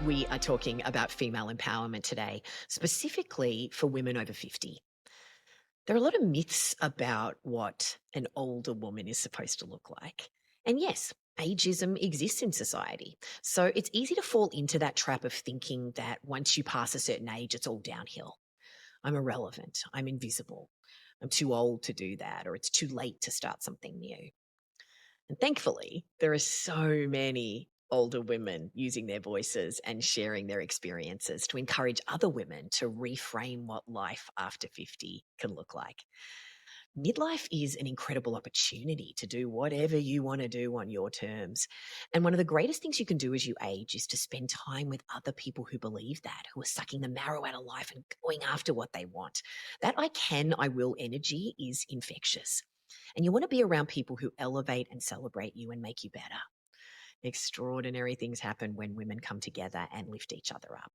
we are talking about female empowerment today, specifically for women over 50. There are a lot of myths about what an older woman is supposed to look like. And yes, ageism exists in society. So it's easy to fall into that trap of thinking that once you pass a certain age, it's all downhill. I'm irrelevant. I'm invisible. I'm too old to do that, or it's too late to start something new. And thankfully, there are so many older women using their voices and sharing their experiences to encourage other women to reframe what life after 50 can look like. Midlife is an incredible opportunity to do whatever you want to do on your terms. And one of the greatest things you can do as you age is to spend time with other people who believe that, who are sucking the marrow out of life and going after what they want. That I can, I will energy is infectious. And you want to be around people who elevate and celebrate you and make you better. Extraordinary things happen when women come together and lift each other up.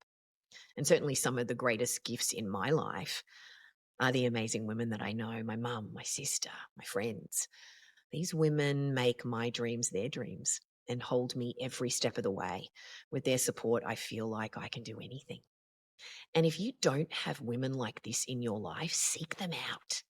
And certainly some of the greatest gifts in my life are the amazing women that I know, my mum, my sister, my friends. These women make my dreams their dreams and hold me every step of the way. With their support, I feel like I can do anything. And if you don't have women like this in your life, seek them out.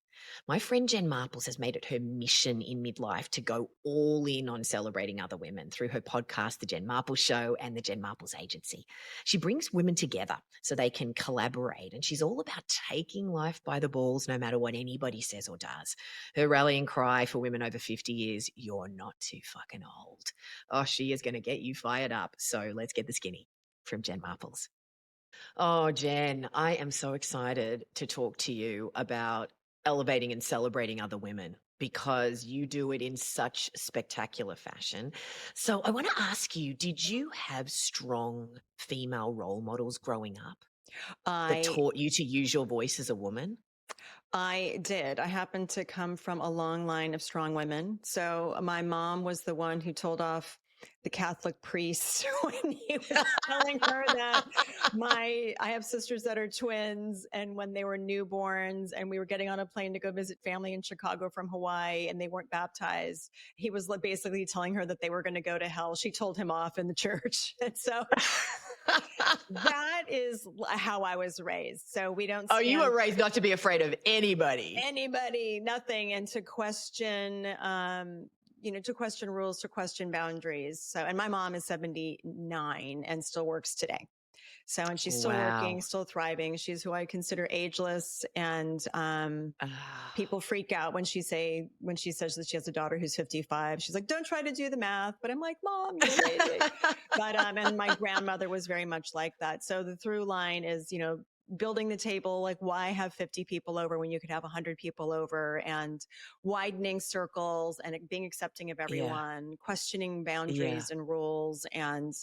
My friend Jen Marples has made it her mission in midlife to go all in on celebrating other women through her podcast, The Jen Marples Show, and the Jen Marples Agency. She brings women together so they can collaborate, and she's all about taking life by the balls no matter what anybody says or does. Her rallying cry for women over 50 is, "You're not too fucking old." Oh, she is going to get you fired up. So let's get the skinny from Jen Marples. Oh, Jen, I am so excited to talk to you about elevating and celebrating other women because you do it in such spectacular fashion. So I want to ask you, did you have strong female role models growing up that I taught you to use your voice as a woman? I did. I happen to come from a long line of strong women. So my mom was the one who told off the Catholic priest when he was telling her that I have sisters that are twins, and when they were newborns and we were getting on a plane to go visit family in Chicago from Hawaii and they weren't baptized, he was basically telling her that they were going to go to hell. She told him off in the church. And so that is how I was raised. So we don't Oh, you stand were raised not to be afraid of anybody. nothing, and to question, to question rules, to question boundaries. So, and my mom is 79 and still works today. So, and she's still working, Wow. still thriving. She's who I consider ageless. And, Ah, people freak out when she says that she has a daughter who's 55. She's like, don't try to do the math. But I'm like, Mom, wait. But, and my grandmother was very much like that. So the through line is, building the table, like why have 50 people over when you could have 100 people over, and widening circles and being accepting of yeah, everyone, questioning yeah. boundaries and rules, and,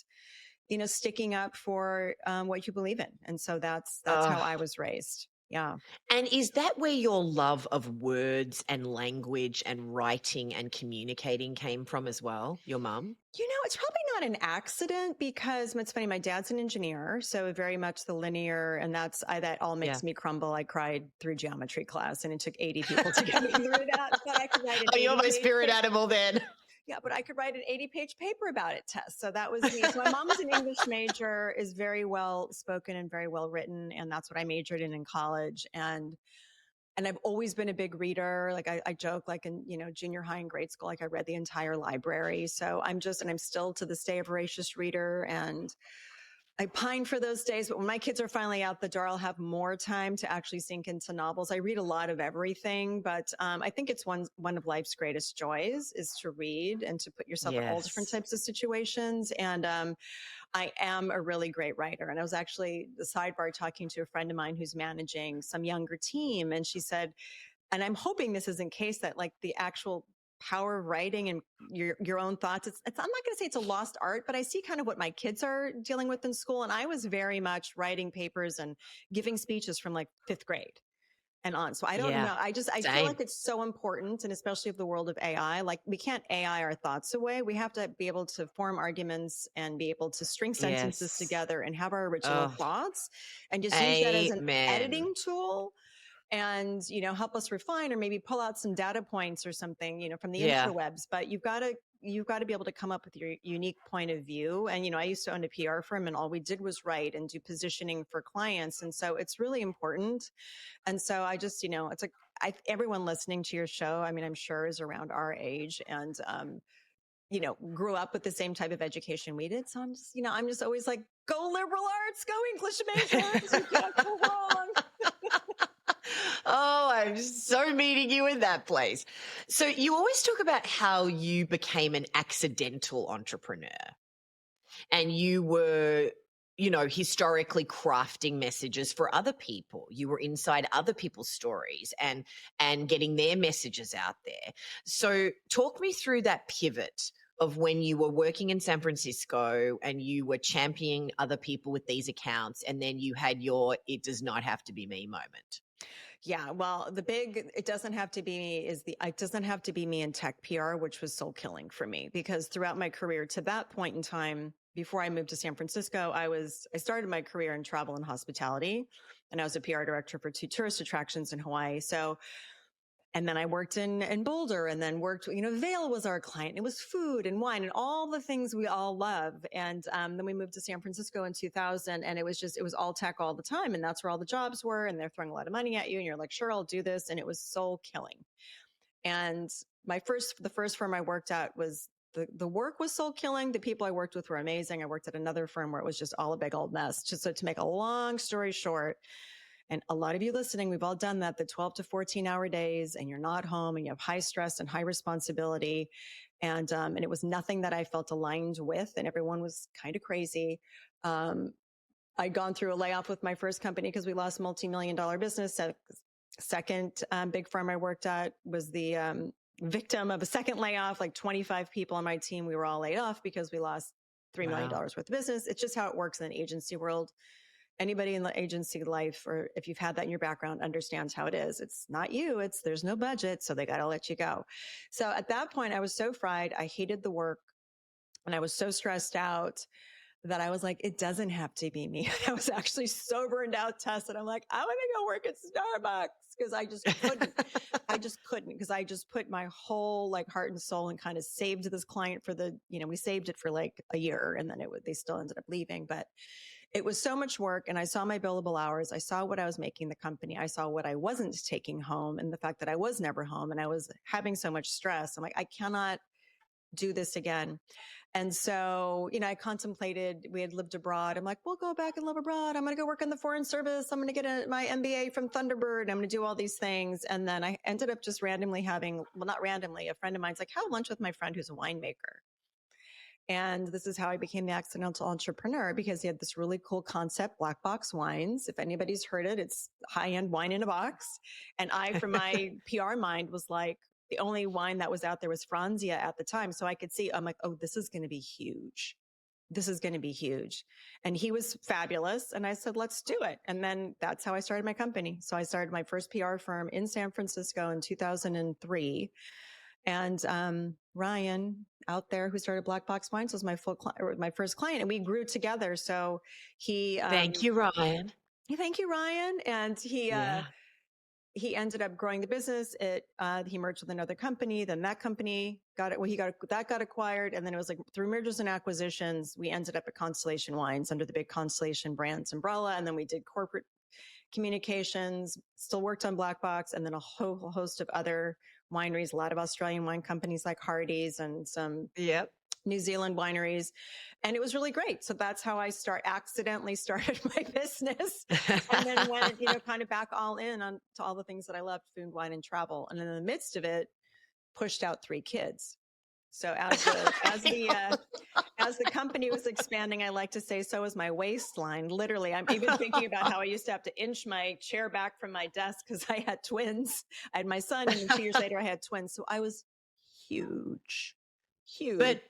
sticking up for what you believe in. And so that's how I was raised. Yeah. And is that where your love of words and language and writing and communicating came from as well, your mum? It's probably not an accident, because it's funny. My dad's an engineer, so very much the linear, and that all Yeah. makes me crumble. I cried through geometry class, and it took 80 people to get me through that. But I could write an Oh, you're 80 my page spirit paper. animal then. Yeah, but I could write an 80-page paper about it, Tess. So that was me. So my mom was an English major, is very well spoken and very well written, and that's what I majored in college. And I've always been a big reader. Like I joke, like in, junior high and grade school, like I read the entire library. So and I'm still to this day a voracious reader, and I pine for those days. But when my kids are finally out the door, I'll have more time to actually sink into novels. I read a lot of everything, but I think it's one of life's greatest joys is to read and to put yourself in all different Yes. types of situations. And I am a really great writer. And I was actually the sidebar talking to a friend of mine who's managing some younger team. And she said, and I'm hoping this isn't case, that like the actual power of writing and your own thoughts, I'm not going to say it's a lost art, but I see kind of what my kids are dealing with in school. And I was very much writing papers and giving speeches from like fifth grade and on. So I don't Yeah. know. I feel Same. like it's so important. And especially of the world of AI, like we can't AI our thoughts away. We have to be able to form arguments and be able to string sentences Yes. together and have our original Oh, thoughts, and just use that as an amen. editing tool. and, help us refine or maybe pull out some data points or something, from the Yeah. interwebs. But you've got to be able to come up with your unique point of view. And, I used to own a PR firm, and all we did was write and do positioning for clients. And so it's really important. And so I just, it's like, everyone listening to your show, I mean, I'm sure is around our age, and, grew up with the same type of education we did. So I'm just always like, go liberal arts, go English majors. You can't go wrong. Oh, I'm so meeting you in that place. So you always talk about how you became an accidental entrepreneur and you were, historically crafting messages for other people. You were inside other people's stories and getting their messages out there. So talk me through that pivot of when you were working in San Francisco and you were championing other people with these accounts, and then you had your "it does not have to be me" moment. Yeah, well, it doesn't have to be me it doesn't have to be me in tech PR, which was soul killing for me, because throughout my career to that point in time, before I moved to San Francisco, I started my career in travel and hospitality, and I was a PR director for 2 tourist attractions in Hawaii. So, and then I worked in Boulder, and then worked, Vail was our client. It was food and wine and all the things we all love. And then we moved to San Francisco in 2000, and it was all tech all the time. And that's where all the jobs were. And they're throwing a lot of money at you. And you're like, sure, I'll do this. And it was soul killing. And the first firm I worked at was, the work was soul killing. The people I worked with were amazing. I worked at another firm where it was just all a big old mess. Just so, to make a long story short, and a lot of you listening, we've all done that, the 12 to 14-hour days, and you're not home, and you have high stress and high responsibility. And it was nothing that I felt aligned with, and everyone was kind of crazy. Um, I'd gone through a layoff with my first company because we lost multi-million-dollar business. Second big firm I worked at was the victim of a second layoff, like 25 people on my team. We were all laid off because we lost $3 million Wow. worth of business. It's just how it works in the agency world. Anybody in the agency life, or if you've had that in your background, understands how it is. It's not you, there's no budget, so they got to let you go. So at that point, I was so fried. I hated the work, and I was so stressed out that I was like, it doesn't have to be me. I was actually so burned out, Tess, and I'm like, I want to go work at Starbucks, because I just couldn't. I just couldn't, because I just put my whole heart and soul and kind of saved this client for we saved it for like a year, and then they still ended up leaving. But it was so much work, and I saw my billable hours. I saw what I was making the company. I saw what I wasn't taking home, and the fact that I was never home, and I was having so much stress. I'm like, I cannot do this again. And so, I contemplated, we had lived abroad. I'm like, we'll go back and live abroad. I'm going to go work in the Foreign Service. I'm going to get my MBA from Thunderbird. I'm going to do all these things. And then I ended up just randomly not randomly, a friend of mine's like, have lunch with my friend who's a winemaker. And this is how I became the accidental entrepreneur, because he had this really cool concept, black box wines. If anybody's heard it, it's high-end wine in a box. And I, from my PR mind, was like, the only wine that was out there was Franzia at the time. So I could see, I'm like, oh, this is going to be huge. This is going to be huge. And he was fabulous. And I said, let's do it. And then that's how I started my company. So I started my first PR firm in San Francisco in 2003. And Ryan out there, who started Black Box Wines, was my first client, and we grew together. So he, Thank you, Ryan. thank you, Ryan. And Yeah. he ended up growing the business. He merged with another company. Then that company got acquired. And then it was like through mergers and acquisitions, we ended up at Constellation Wines under the big Constellation Brands umbrella. And then we did corporate communications, still worked on Black Box, and then a whole host of other wineries, a lot of Australian wine companies like Hardy's, and some Yep. New Zealand wineries. And it was really great. So that's how I accidentally started my business, and then went, kind of back all in on to all the things that I loved, food, wine, and travel. And in the midst of it, pushed out 3 kids. So as the company was expanding, I like to say, so was my waistline. Literally, I'm even thinking about how I used to have to inch my chair back from my desk because I had twins. I had my son, and then 2 years later, I had twins. So I was huge, huge.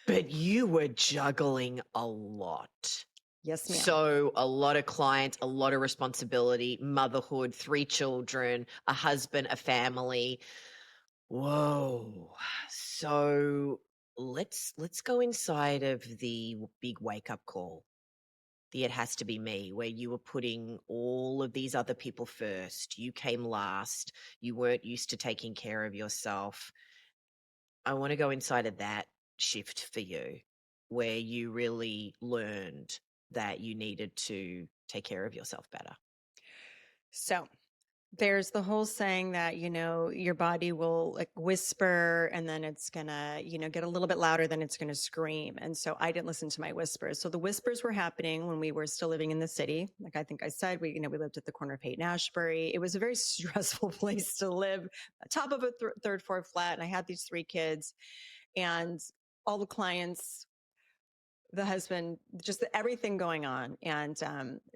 But you were juggling a lot. Yes, ma'am. So a lot of clients, a lot of responsibility, motherhood, 3 children, a husband, a family. Whoa. So let's go inside of the big wake up call. the it has to be me, where you were putting all of these other people first. You came last. You weren't used to taking care of yourself. I want to go inside of that shift for you, where you really learned that you needed to take care of yourself better. So there's the whole saying that, your body will like whisper and then it's gonna, get a little bit louder than it's gonna scream. And so I didn't listen to my whispers. So the whispers were happening when we were still living in the city. Like I think I said, we lived at the corner of Haight and Ashbury. It was a very stressful place to live, top of a third floor flat. And I had these three kids and all the clients, the husband, just everything going on. And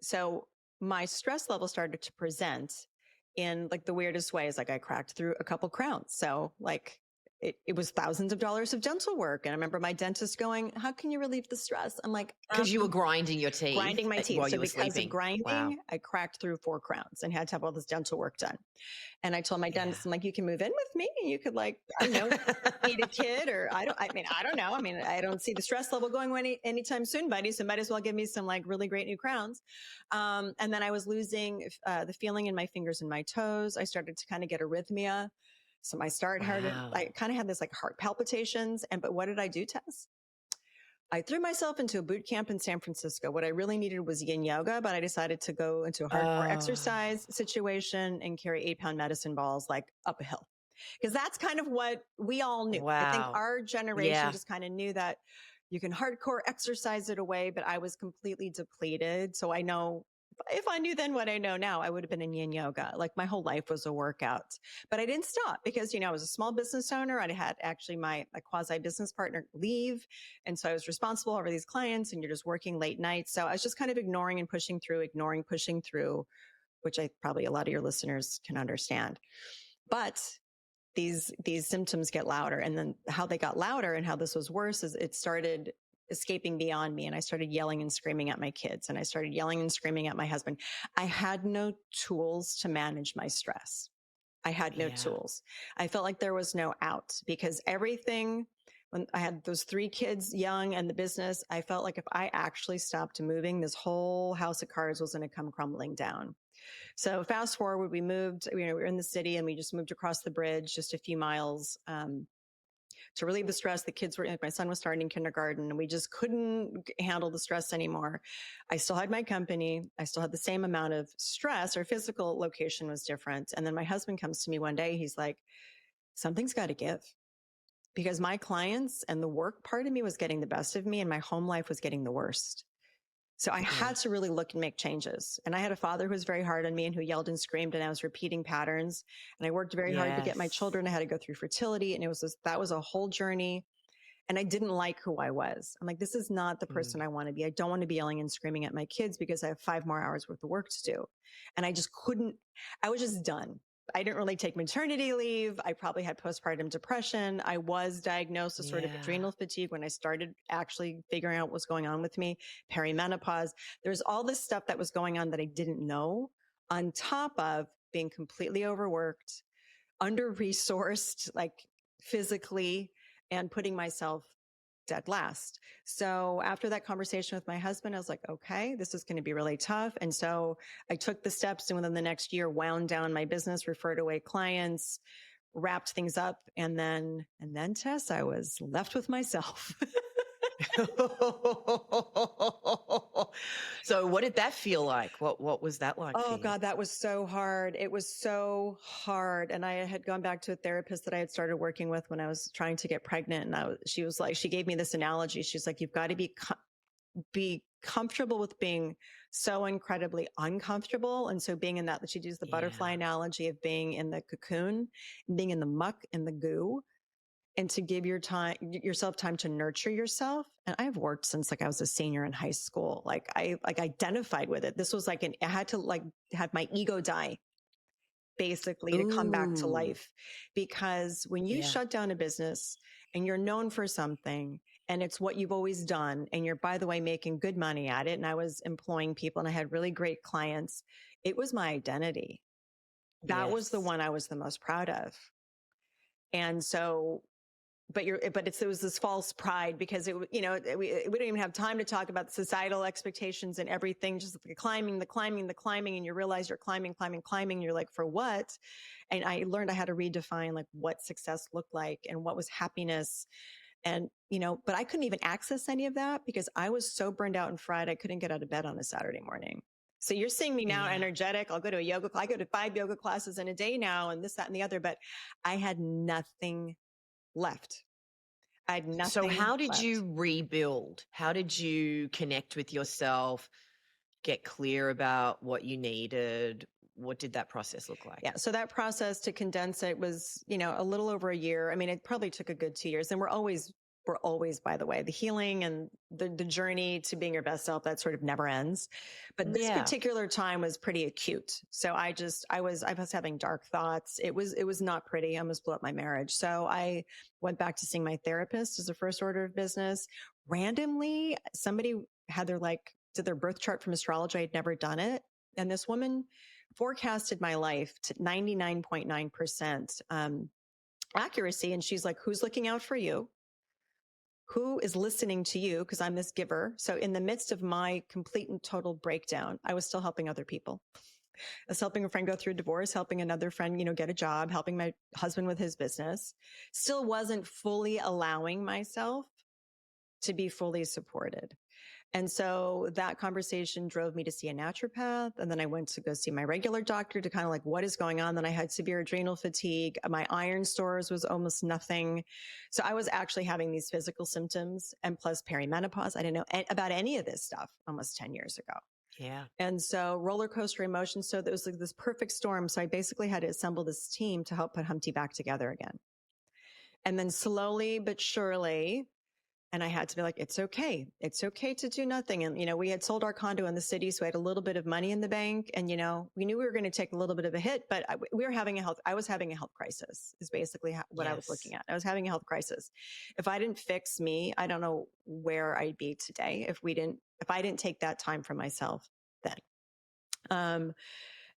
so my stress level started to present in like the weirdest ways. Like I cracked through a couple crowns. So like it was thousands of dollars of dental work. And I remember my dentist going, "How can you relieve the stress?" I'm like, Because you were grinding your teeth grinding my teeth. while So you were because of sleeping. Wow. grinding, I cracked through 4 crowns and had to have all this dental work done. And I told my Yeah. dentist, I'm like, "You can move in with me and you could like, I don't know, feed a kid or I don't know. I mean, I don't see the stress level going anytime soon, buddy. So might as well give me some like really great new crowns." And then I was losing the feeling in my fingers and my toes. I started to kind of get arrhythmia. So Wow. I kind of had this like heart palpitations. But what did I do, Tess? I threw myself into a boot camp in San Francisco. What I really needed was yin yoga, but I decided to go into a hardcore Oh, exercise situation and carry 8-pound medicine balls like up a hill. Because that's kind of what we all knew. I think wow. our generation Yeah. just kind of knew that you can hardcore exercise it away, but I was completely depleted. So I know if I knew then what I know now, I would have been in yin yoga. Like my whole life was a workout, but I didn't stop because, I was a small business owner. I had actually my quasi business partner leave. And so I was responsible over these clients and you're just working late nights. So I was just kind of ignoring and pushing through, pushing through, which I probably a lot of your listeners can understand. But these symptoms get louder, and then how they got louder and how this was worse is it started escaping beyond me, and I started yelling and screaming at my kids, and I started yelling and screaming at my husband. I had no tools to manage my stress. I had no Yeah. tools. I felt like there was no out because everything, when I had those three kids young and the business, I felt like if I actually stopped moving, this whole house of cards was going to come crumbling down. So fast forward, we moved, we were in the city and we just moved across the bridge just a few miles to relieve the stress. The kids were, my son was starting kindergarten and we just couldn't handle the stress anymore. I still had my company. I still had the same amount of stress. Our physical location was different. And then my husband comes to me one day. He's like, "Something's got to give." Because my clients and the work part of me was getting the best of me and my home life was getting the worst. So I Yeah. had to really look and make changes. And I had a father who was very hard on me and who yelled and screamed, and I was repeating patterns. And I worked very hard to get my Yes. children. I had to go through fertility, and that was a whole journey. And I didn't like who I was. I'm like, this is not the person Mm. I want to be. I don't want to be yelling and screaming at my kids because I have 5 more hours worth of work to do. And I just couldn't, I was just done. I didn't really take maternity leave. I probably had postpartum depression. I was diagnosed with sort of Yeah. adrenal fatigue when I started actually figuring out what's going on with me, perimenopause. There's all this stuff that was going on that I didn't know, on top of being completely overworked, under resourced, like physically, and putting myself dead last. So after that conversation with my husband, I was like, okay, this is going to be really tough. And so I took the steps and within the next year, wound down my business, referred away clients, wrapped things up. And then Tess, I was left with myself. So what did that feel like? What was that like for Oh you? God, that was so hard. It was so hard. And I had gone back to a therapist that I had started working with when I was trying to get pregnant. And she was like, she gave me this analogy. She's like, you've got to be comfortable with being so incredibly uncomfortable. And so being in that, she'd use the butterfly Yeah. analogy of being in the cocoon, being in the muck and the goo, and to give yourself time to nurture yourself. And I've worked since like I was a senior in high school. Like I identified with it. This was like I had to like have my ego die basically to come back to Ooh. life. Because when you Yeah. shut down a business and you're known for something and it's what you've always done, and you're, by the way, making good money at it, and I was employing people and I had really great clients, it was my identity. That was the Yes. one I was the most proud of. And so it was this false pride because we don't even have time to talk about the societal expectations and everything, just the climbing, the climbing, the climbing. And you realize you're climbing, climbing, climbing. You're like, for what? And I learned I had to redefine like what success looked like and what was happiness. And, but I couldn't even access any of that because I was so burned out and fried. I couldn't get out of bed on a Saturday morning. So you're seeing me now Yeah. energetic. I'll go to I go to 5 yoga classes in a day now and this, that, and the other, but I had nothing left. I had So nothing how did left. you rebuild? How did you connect with yourself, get clear about what you needed? What did that process look like? Yeah. So that process to condense it was, a little over a year. I mean, it probably took a good 2 years. And we're always, by the way, the healing and the journey to being your best self, that sort of never ends. But this Yeah. particular time was pretty acute. So I was having dark thoughts. It was not pretty. I almost blew up my marriage. So I went back to seeing my therapist as a first order of business. Randomly, somebody did their birth chart from astrology. I'd never done it. And this woman forecasted my life to 99.9% accuracy. And she's like, who's looking out for you? Who is listening to you? Because I'm this giver. So in the midst of my complete and total breakdown, I was still helping other people. I was helping a friend go through a divorce, helping another friend, get a job, helping my husband with his business. Still wasn't fully allowing myself to be fully supported. And so that conversation drove me to see a naturopath. And then I went to go see my regular doctor to kind of like, what is going on? Then I had severe adrenal fatigue. My iron stores was almost nothing. So I was actually having these physical symptoms and plus perimenopause. I didn't know about any of this stuff almost 10 years ago. Yeah. And so roller coaster emotions. So there was like this perfect storm. So I basically had to assemble this team to help put Humpty back together again. And then slowly but surely, and I had to be like, it's okay. It's okay to do nothing. And, we had sold our condo in the city. So we had a little bit of money in the bank and, we knew we were going to take a little bit of a hit, but I was having a health crisis is basically what I was looking Yes. at. I was having a health crisis. If I didn't fix me, I don't know where I'd be today if I didn't take that time for myself then.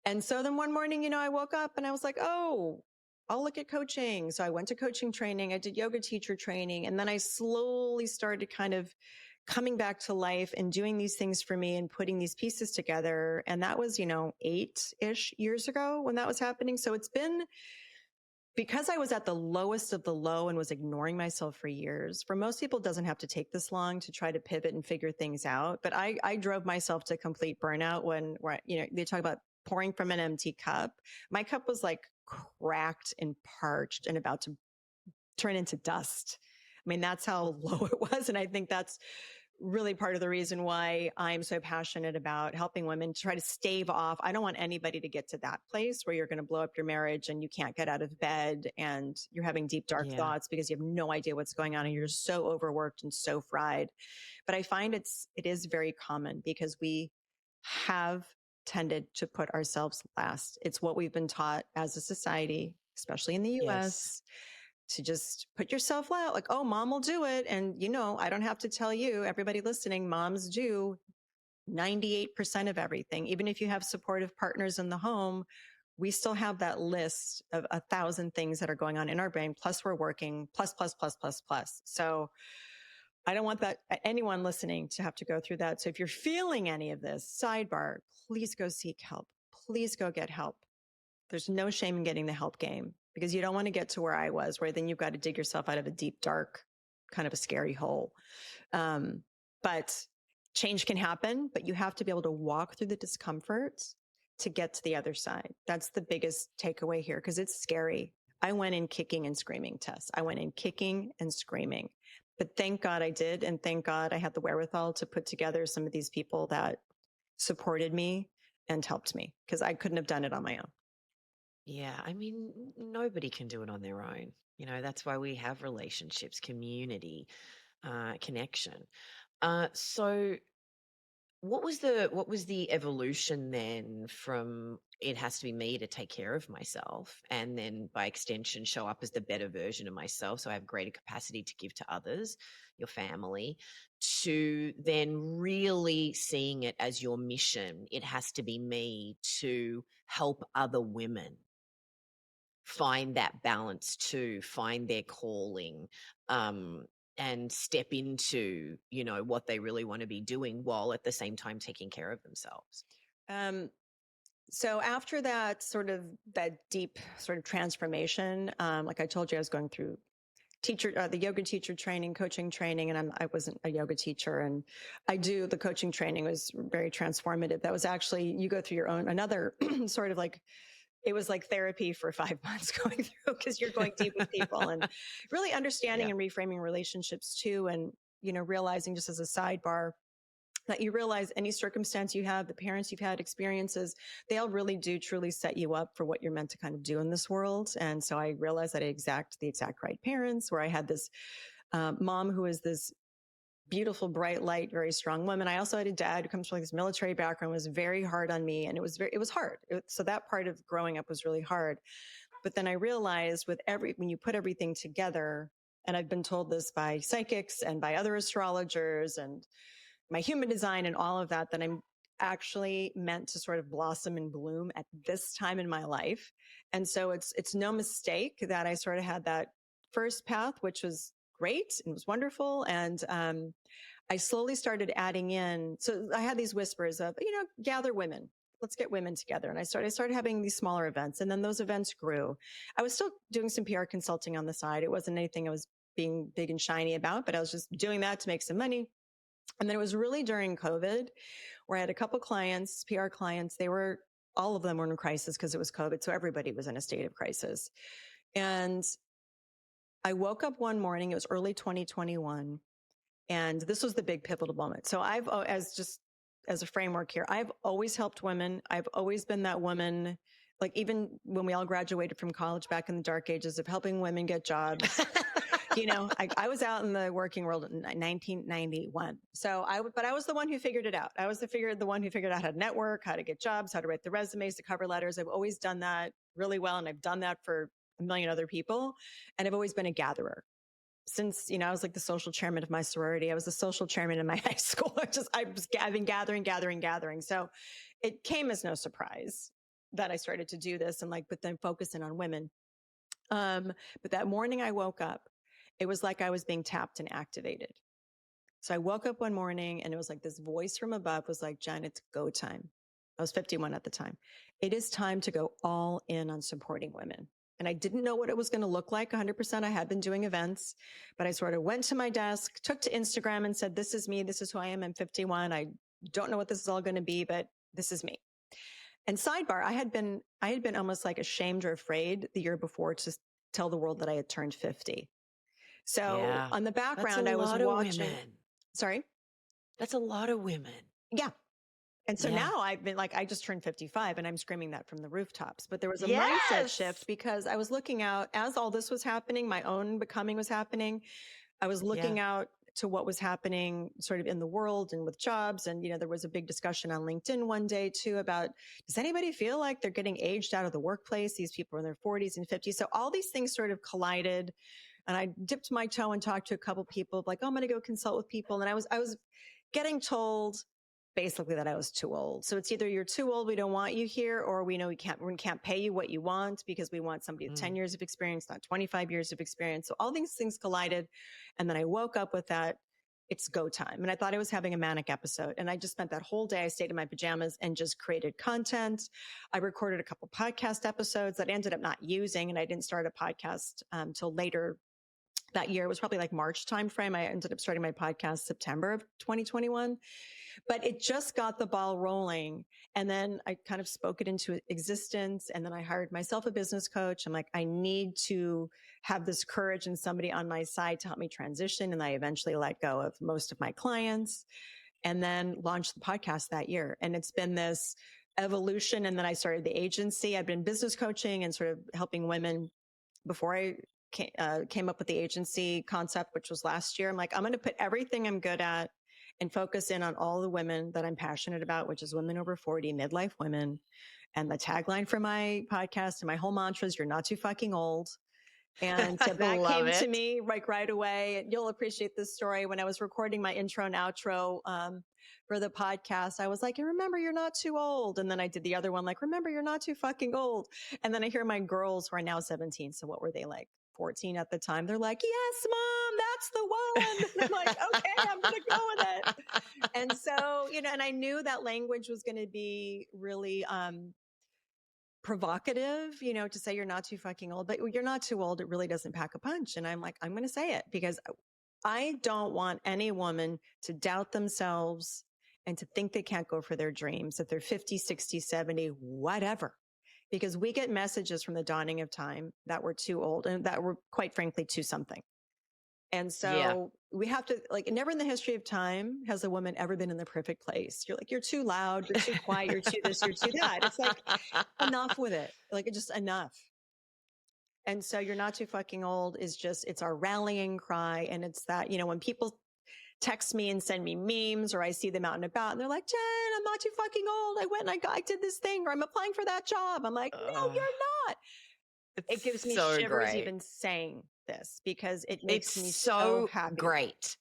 And so then one morning, I woke up and I was like, oh, I'll look at coaching. So I went to coaching training. I did yoga teacher training. And then I slowly started kind of coming back to life and doing these things for me and putting these pieces together. And that was, 8-ish years ago when that was happening. So it's been because I was at the lowest of the low and was ignoring myself for years. For most people, it doesn't have to take this long to try to pivot and figure things out. But I drove myself to complete burnout when they talk about pouring from an empty cup. My cup was like cracked and parched and about to turn into dust. I mean, that's how low it was. And I think that's really part of the reason why I'm so passionate about helping women to try to stave off. I don't want anybody to get to that place where you're going to blow up your marriage and you can't get out of bed and you're having deep, dark Yeah. thoughts because you have no idea what's going on and you're so overworked and so fried. But I find it is very common because we have tended to put ourselves last. It's what we've been taught as a society, especially in the Yes. US, to just put yourself out like, oh, mom will do it. And, I don't have to tell you, everybody listening, moms do 98% of everything. Even if you have supportive partners in the home, we still have that list of 1,000 things that are going on in our brain. Plus we're working plus, plus, plus, plus, plus. So I don't want anyone listening to have to go through that. So if you're feeling any of this, sidebar, please go seek help. Please go get help. There's no shame in getting the help game because you don't want to get to where I was, where then you've got to dig yourself out of a deep, dark, kind of a scary hole. But change can happen, but you have to be able to walk through the discomfort to get to the other side. That's the biggest takeaway here because it's scary. I went in kicking and screaming, Tess. I went in kicking and screaming. But thank God I did. And thank God I had the wherewithal to put together some of these people that supported me and helped me because I couldn't have done it on my own. Yeah. I mean, nobody can do it on their own. That's why we have relationships, community, connection. So what was the evolution then from it has to be me to take care of myself and then by extension show up as the better version of myself so I have greater capacity to give to others, your family, to then really seeing it as your mission. It has to be me to help other women find that balance too, find their calling, um, and step into, what they really want to be doing while at the same time taking care of themselves. Um, so after that deep sort of transformation, like I told you, I was going through the yoga teacher training, coaching training, and I wasn't a yoga teacher, and the coaching training was very transformative. That was actually, you go through your own, another sort of like, it was like therapy for 5 months going through, because you're going deep with people and really understanding Yeah. and reframing relationships too. And, realizing, just as a sidebar, that you realize any circumstance you have, the parents you've had, experiences, they all really do truly set you up for what you're meant to kind of do in this world. And so I realized that the exact right parents, where I had this mom who is this beautiful, bright light, very strong woman. I also had a dad who comes from like this military background, was very hard on me. And it was hard. So that part of growing up was really hard. But then I realized when you put everything together, and I've been told this by psychics and by other astrologers and my human design and all of that I'm actually meant to sort of blossom and bloom at this time in my life. And so it's no mistake that I sort of had that first path, which was great and was wonderful. And I slowly started adding in. So I had these whispers of, gather women. Let's get women together. And I started having these smaller events. And then those events grew. I was still doing some PR consulting on the side. It wasn't anything I was being big and shiny about, but I was just doing that to make some money. And then it was really during COVID where I had a couple clients, PR clients. All of them were in crisis because it was COVID. So everybody was in a state of crisis. And I woke up one morning, it was early 2021. And this was the big pivotal moment. So as a framework here, I've always helped women. I've always been that woman, like even when we all graduated from college back in the dark ages, of helping women get jobs. I was out in the working world in 1991. But I was the one who figured it out. I was the one who figured out how to network, how to get jobs, how to write the resumes, the cover letters. I've always done that really well. And I've done that for a million other people. And I've always been a gatherer. Since, I was like the social chairman of my sorority. I was the social chairman in my high school. I've been gathering. So it came as no surprise that I started to do this but then focusing on women. But that morning I woke up, it was like I was being tapped and activated. So I woke up one morning and it was like this voice from above was like, Jen, it's go time. I was 51 at the time. It is time to go all in on supporting women. And I didn't know what it was going to look like 100%. I had been doing events, but I sort of went to my desk, took to Instagram and said, this is me. This is who I am. I'm 51. I don't know what this is all going to be, but this is me. And sidebar, I had been almost like ashamed or afraid the year before to tell the world that I had turned 50. So on the background, I was watching. Women. Sorry? That's a lot of women. Yeah. And so now I've been like, I just turned 55 and I'm screaming that from the rooftops. But there was a mindset shift because I was looking out as all this was happening, my own becoming was happening. I was looking out to what was happening sort of in the world and with jobs. And, there was a big discussion on LinkedIn one day too about, does anybody feel like they're getting aged out of the workplace? These people are in their 40s and 50s. So all these things sort of collided. And I dipped my toe and talked to a couple people like, oh, I'm going to go consult with people. And I was getting told basically that I was too old. So it's either you're too old, we don't want you here, or we know we can't pay you what you want because we want somebody with 10 years of experience, not 25 years of experience. So all these things collided. And then I woke up with that, it's go time. And I thought I was having a manic episode. And I just spent that whole day, I stayed in my pajamas and just created content. I recorded a couple podcast episodes that I ended up not using. And I didn't start a podcast till later that year. It was probably like March timeframe. I ended up starting my podcast September of 2021. But it just got the ball rolling. And then I kind of spoke it into existence. And then I hired myself a business coach. I'm like, I need to have this courage and somebody on my side to help me transition. And I eventually let go of most of my clients and then launched the podcast that year. And it's been this evolution. And then I started the agency. I've been business coaching and sort of helping women before I came up with the agency concept, which was last year. I'm like, I'm going to put everything I'm good at and focus in on all the women that I'm passionate about, which is women over 40, midlife women. And the tagline for my podcast and my whole mantra is, you're not too fucking old. And so that Love came to it. me like right away. And you'll appreciate this story. When I was recording my intro and outro for the podcast, I was like, remember, you're not too old. And then I did the other one, like, remember, you're not too fucking old. And then I hear my girls who are now 17. So what were they like? 14 at the time. They're like, yes, mom, that's the one. And I'm like, okay, I'm going to go with it. And so, and I knew that language was going to be really, provocative, to say you're not too fucking old, but you're not too old. It really doesn't pack a punch. And I'm like, I'm going to say it because I don't want any woman to doubt themselves and to think they can't go for their dreams if they're 50, 60, 70, whatever. Because we get messages from the dawning of time that we're too old and that we're quite frankly too something. And Yeah. so we have to, like, never in the history of time has a woman ever been in the perfect place. You're like, you're too loud, you're too quiet, you're too this, you're too that. It's like, enough with it. Like, it's just enough. And so you're not too fucking old is just, it's our rallying cry. And it's that, when people text me and send me memes or I see them out and about and they're like, Jen, I'm not too fucking old. I went and I did this thing or I'm applying for that job. I'm like, no, Uh, you're not. It gives it's me so shivers great. even saying this because it It's makes me so so happy. great.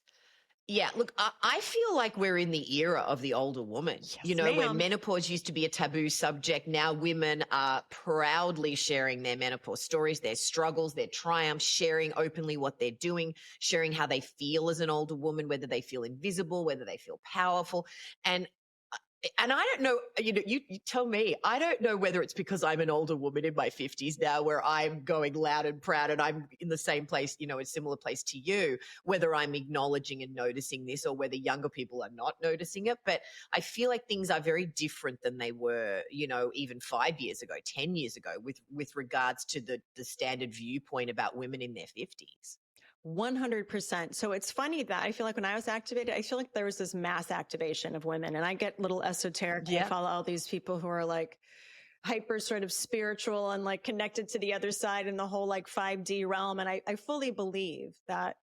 Yeah, look, I feel like we're in the era of the older woman, Yes, where ma'am. menopause used to be a taboo subject. Now women are proudly sharing their menopause stories, their struggles, their triumphs, sharing openly what they're doing, sharing how they feel as an older woman, whether they feel invisible, whether they feel powerful. And I don't know, you tell me, I don't know whether it's because I'm an older woman in my 50s now where I'm going loud and proud and I'm in the same place, a similar place to you, whether I'm acknowledging and noticing this or whether younger people are not noticing it. But I feel like things are very different than they were, even 5 years ago, 10 years ago, with regards to the standard viewpoint about women in their 50s. 100%. So it's funny that I feel like when I was activated, I feel like there was this mass activation of women and I get a little esoteric. I Yeah. follow all these people who are like hyper sort of spiritual and like connected to the other side in the whole like 5D realm. And I fully believe that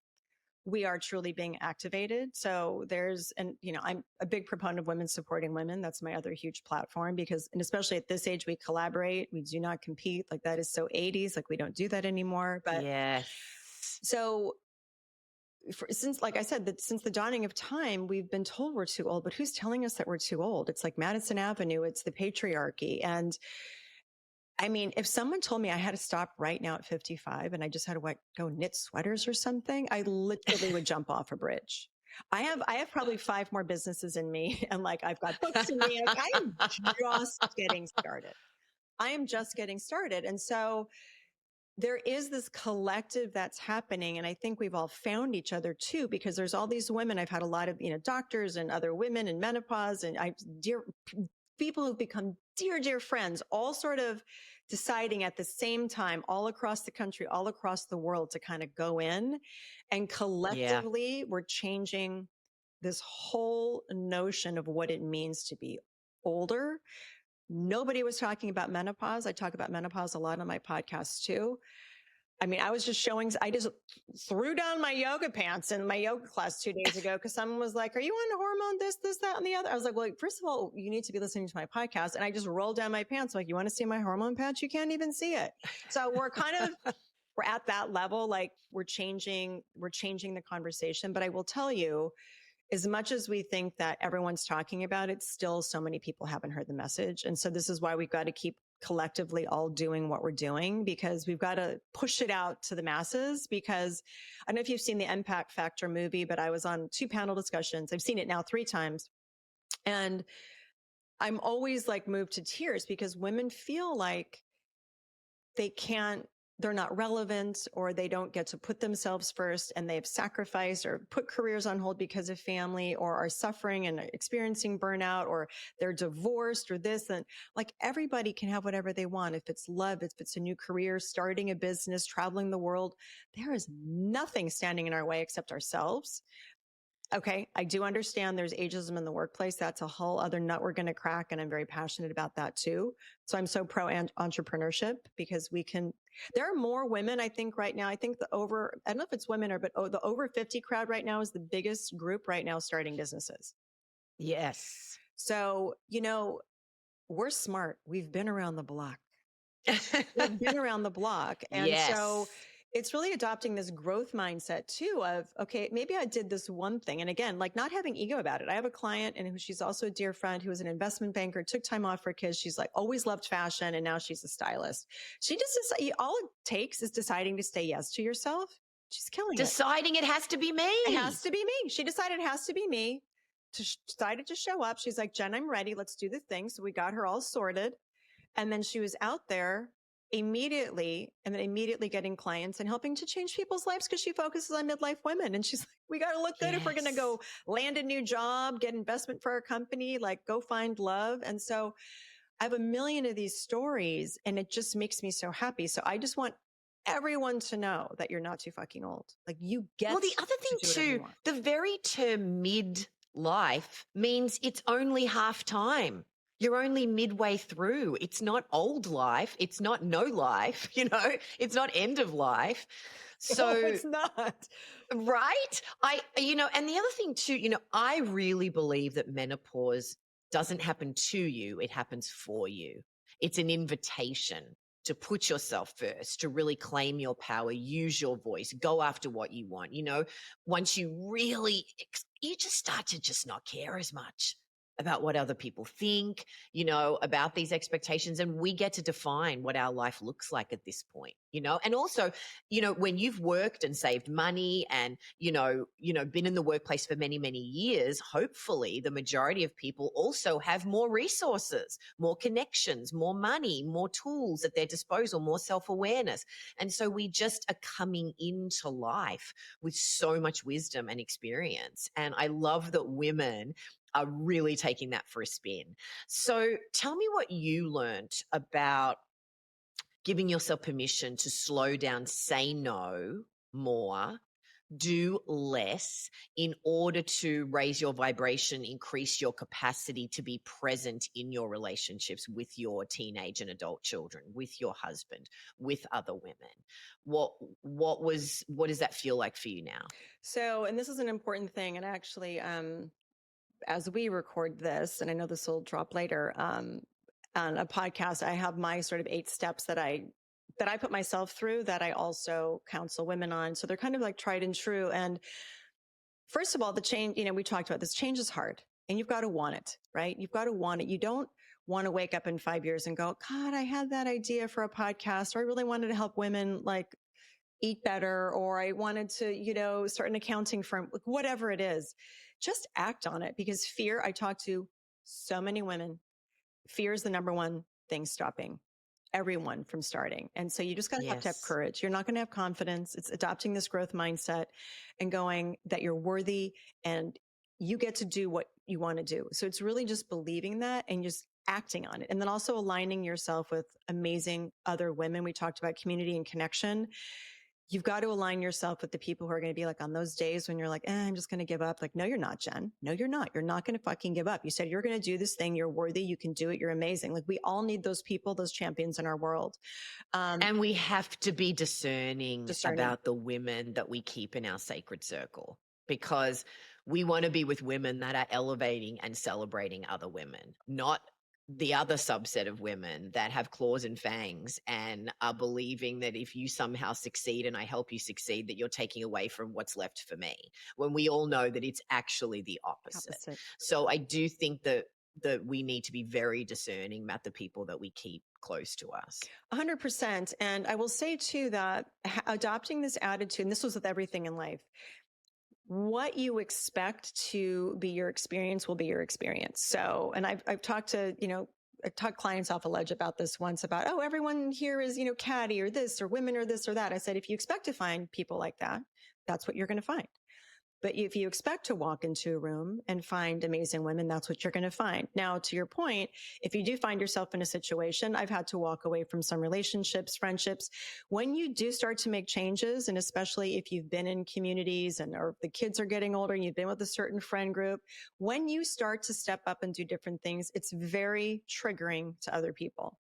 we are truly being activated. So I'm a big proponent of women supporting women. That's my other huge platform because, and especially at this age, we collaborate. We do not compete. Like that is so 80s. Like we don't do that anymore. But Yes. so since, like I said, that since the dawning of time, we've been told we're too old, but who's telling us that we're too old? It's like Madison Avenue. It's the patriarchy. And I mean, if someone told me I had to stop right now at 55 and I just had to go knit sweaters or something, I literally would jump off a bridge. I have probably 5 more businesses in me and like I've got books in me. Like, I am just getting started. I am just getting started. And so there is this collective that's happening. And I think we've all found each other too, because there's all these women. I've had a lot of, doctors and other women in menopause and people who've become dear, dear friends, all sort of deciding at the same time, all across the country, all across the world to kind of go in and Yeah. collectively we're changing this whole notion of what it means to be older. Nobody was talking about menopause. I talk about menopause a lot on my podcast too. I mean, I just threw down my yoga pants in my yoga class 2 days ago because someone was like, are you on hormone this, that, and the other? I was like, well, first of all, you need to be listening to my podcast. And I just rolled down my pants. Like, you want to see my hormone patch? You can't even see it. So we're at that level. Like we're changing the conversation. But I will tell you, as much as we think that everyone's talking about it, still so many people haven't heard the message. And so this is why we've got to keep collectively all doing what we're doing because we've got to push it out to the masses because I don't know if you've seen the Impact Factor movie, but I was on 2 panel discussions. I've seen it now 3 times. And I'm always like moved to tears because women feel like they're not relevant or they don't get to put themselves first and they've sacrificed or put careers on hold because of family or are suffering and experiencing burnout or they're divorced or this. And like everybody can have whatever they want. If it's love, if it's a new career, starting a business, traveling the world, there is nothing standing in our way except ourselves. Okay. I do understand there's ageism in the workplace. That's a whole other nut we're going to crack. And I'm very passionate about that too. So I'm so pro entrepreneurship because there are more women, I think right now. I think I don't know if it's women but the over 50 crowd right now is the biggest group right now starting businesses. Yes. So, we're smart. We've been around the block. We've been around the block. And Yes. so it's really adopting this growth mindset too of, okay, maybe I did this one thing. And again, like not having ego about it. I have a client and who she's also a dear friend who was an investment banker, took time off for kids. She's like always loved fashion. And now she's a stylist. She just, all it takes is deciding to say yes to yourself. She's killing it. Deciding it has to be me. It has to be me. She decided it has to be me. Decided to show up. She's like, Jen, I'm ready. Let's do the thing. So we got her all sorted. And then she was out there immediately getting clients and helping to change people's lives because she focuses on midlife women. And she's like, we got to look good if we're going to go land a new job, get investment for our company, like go find love. And so I have a million of these stories and it just makes me so happy. So I just want everyone to know that you're not too fucking old. Like you get. Well, the other thing too, the very term midlife means it's only half time. You're only midway through. It's not old life. It's not no life, it's not end of life. So no, it's not. Right? And the other thing too, I really believe that menopause doesn't happen to you. It happens for you. It's an invitation to put yourself first, to really claim your power, use your voice, go after what you want. Once you really, you just start to just not care as much about what other people think, about these expectations. And we get to define what our life looks like at this point, and also, when you've worked and saved money and, been in the workplace for many, many years, hopefully the majority of people also have more resources, more connections, more money, more tools at their disposal, more self-awareness. And so we just are coming into life with so much wisdom and experience. And I love that women are really taking that for a spin. So tell me what you learned about giving yourself permission to slow down, say no more, do less in order to raise your vibration, increase your capacity to be present in your relationships with your teenage and adult children, with your husband, with other women. What does that feel like for you now? So, and this is an important thing. And actually, as we record this, and I know this will drop later, on a podcast, I have my sort of 8 steps that I put myself through that I also counsel women on. So they're kind of like tried and true. And first of all, the change, we talked about this, change is hard and you've got to want it, right? You've got to want it. You don't want to wake up in 5 years and go, God, I had that idea for a podcast, or I really wanted to help women like eat better, or I wanted to, start an accounting firm, like whatever it is. Just act on it, because fear, I talk to so many women, fear is the number one thing stopping everyone from starting. And so you just got to have to have courage. You're not going to have confidence. It's adopting this growth mindset and going that you're worthy and you get to do what you want to do. So it's really just believing that and just acting on it. And then also aligning yourself with amazing other women. We talked about community and connection. You've got to align yourself with the people who are going to be like on those days when you're like, I'm just going to give up. Like, no, you're not, Jen. No, you're not. You're not going to fucking give up. You said you're going to do this thing. You're worthy. You can do it. You're amazing. Like we all need those people, those champions in our world. And we have to be discerning about the women that we keep in our sacred circle, because we want to be with women that are elevating and celebrating other women, not the other subset of women that have claws and fangs and are believing that if you somehow succeed and I help you succeed, that you're taking away from what's left for me, when we all know that it's actually the opposite. So I do think that we need to be very discerning about the people that we keep close to us. 100%. And I will say too that adopting this attitude, and this was with everything in life, what you expect to be your experience will be your experience. So, and I've talked to, I talked clients off a ledge about this once about, oh, everyone here is, catty or this, or women or this or that. I said, if you expect to find people like that, that's what you're going to find. But if you expect to walk into a room and find amazing women, that's what you're going to find. Now, to your point, if you do find yourself in a situation, I've had to walk away from some relationships, friendships. When you do start to make changes, and especially if you've been in communities or the kids are getting older and you've been with a certain friend group, when you start to step up and do different things, it's very triggering to other people.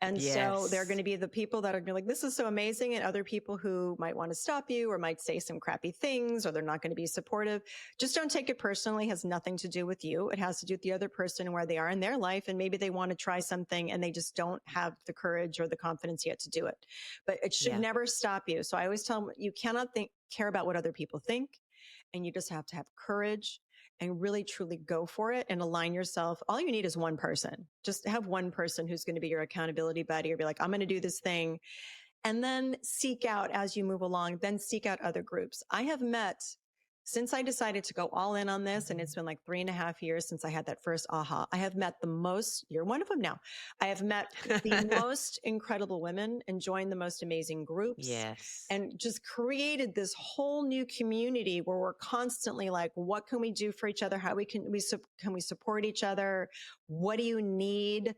And so they're going Yes. to be the people that are going to be like, this is so amazing. And other people who might want to stop you or might say some crappy things, or they're not going to be supportive. Just don't take it personally. It has nothing to do with you. It has to do with the other person and where they are in their life. And maybe they want to try something and they just don't have the courage or the confidence yet to do it. But it should Yeah. never stop you. So I always tell them, you cannot care about what other people think. And you just have to have courage and really truly go for it and align yourself. All you need is one person. Just have one person who's going to be your accountability buddy, or be like, I'm going to do this thing. And then seek out, as you move along, then seek out other groups. I have met, since I decided to go all in on this, and it's been like 3.5 years since I had that first aha, I have met the most, you're one of them now. I have met the most incredible women and joined the most amazing groups. Yes. And just created this whole new community where we're constantly like, what can we do for each other? How can we support each other? What do you need?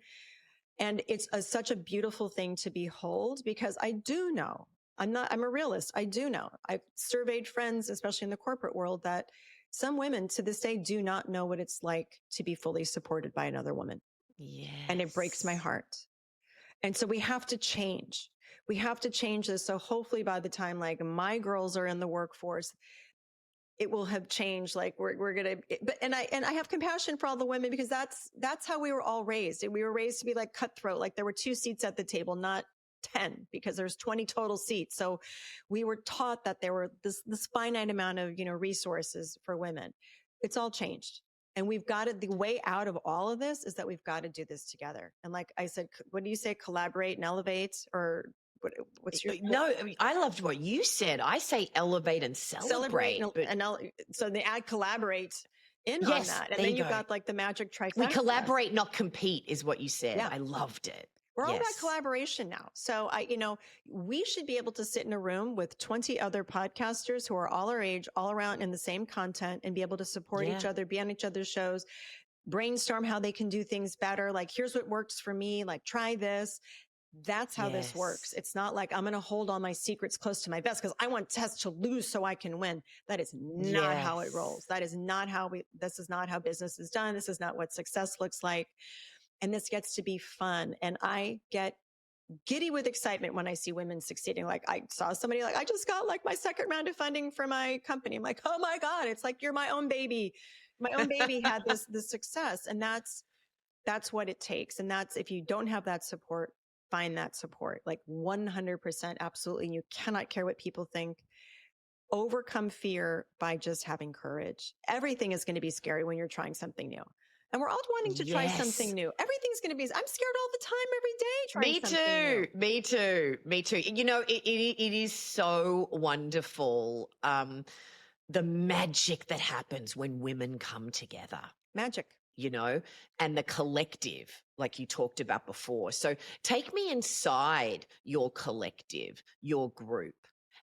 And it's such a beautiful thing to behold, because I do know, I'm a realist. I do know, I've surveyed friends, especially in the corporate world, that some women to this day do not know what it's like to be fully supported by another woman. Yes. And it breaks my heart. And so we have to change. We have to change this. So hopefully by the time like my girls are in the workforce, it will have changed. Like we're going to, but, and I have compassion for all the women, because that's how we were all raised. And we were raised to be like cutthroat. Like there were 2 seats at the table, not 10, because there's 20 total seats. So we were taught that there were this finite amount of, resources for women. It's all changed. And we've got the way out of all of this is that we've got to do this together. And like I said, what do you say? Collaborate and elevate, or what's your No, I mean, I loved what you said. I say elevate and celebrate. so they add collaborate in on Yes, that. And there then you you've go. got like the magic trifecta. We collaborate, not compete, is what you said. Yeah. I loved it. We're all about Yes. collaboration now. So we should be able to sit in a room with 20 other podcasters who are all our age, all around in the same content, and be able to support each other, be on each other's shows, brainstorm how they can do things better. Like, here's what works for me. Like, try this. That's how this works. It's not like I'm going to hold all my secrets close to my vest because I want Tess to lose so I can win. That is not how it rolls. That is not how this is not how business is done. This is not what success looks like. And this gets to be fun. And I get giddy with excitement when I see women succeeding. Like I saw somebody like, I just got like my second round of funding for my company. I'm like, oh my God, it's like, you're my own baby. My own baby had this success. And that's what it takes. And that's, if you don't have that support, find that support, like 100%. Absolutely. And you cannot care what people think. Overcome fear by just having courage. Everything is going to be scary when you're trying something new. And we're all wanting to try something new. Everything's going to be, I'm scared all the time, every day trying something new. Me too. It is so wonderful. The magic that happens when women come together. Magic. And the collective, like you talked about before. So take me inside your collective, your group,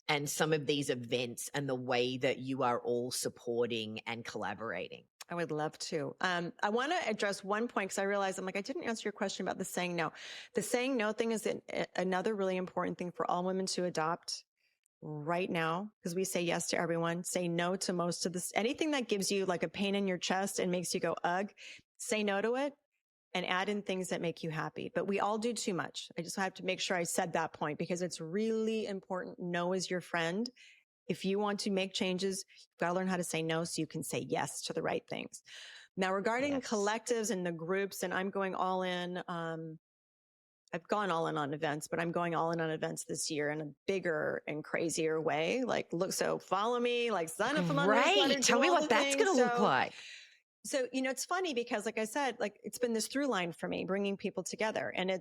and some of these events and the way that you are all supporting and collaborating. I would love to. I want to address one point, because I realized I didn't answer your question about the saying no. The saying no thing is another really important thing for all women to adopt right now, because we say yes to everyone. Say no to most of this. Anything that gives you like a pain in your chest and makes you go, ugh, say no to it and add in things that make you happy. But we all do too much. I just have to make sure I said that point, because it's really important. No is your friend. If you want to make changes, you've got to learn how to say no so you can say yes to the right things. Now, regarding collectives and the groups, and I'm going all in, I've gone all in on events, but I'm going all in on events this year in a bigger and crazier way. Like, so follow me, like sign up for my newsletter. Tell me what that's going to look like. So, it's funny because, like I said, like it's been this through line for me, bringing people together. And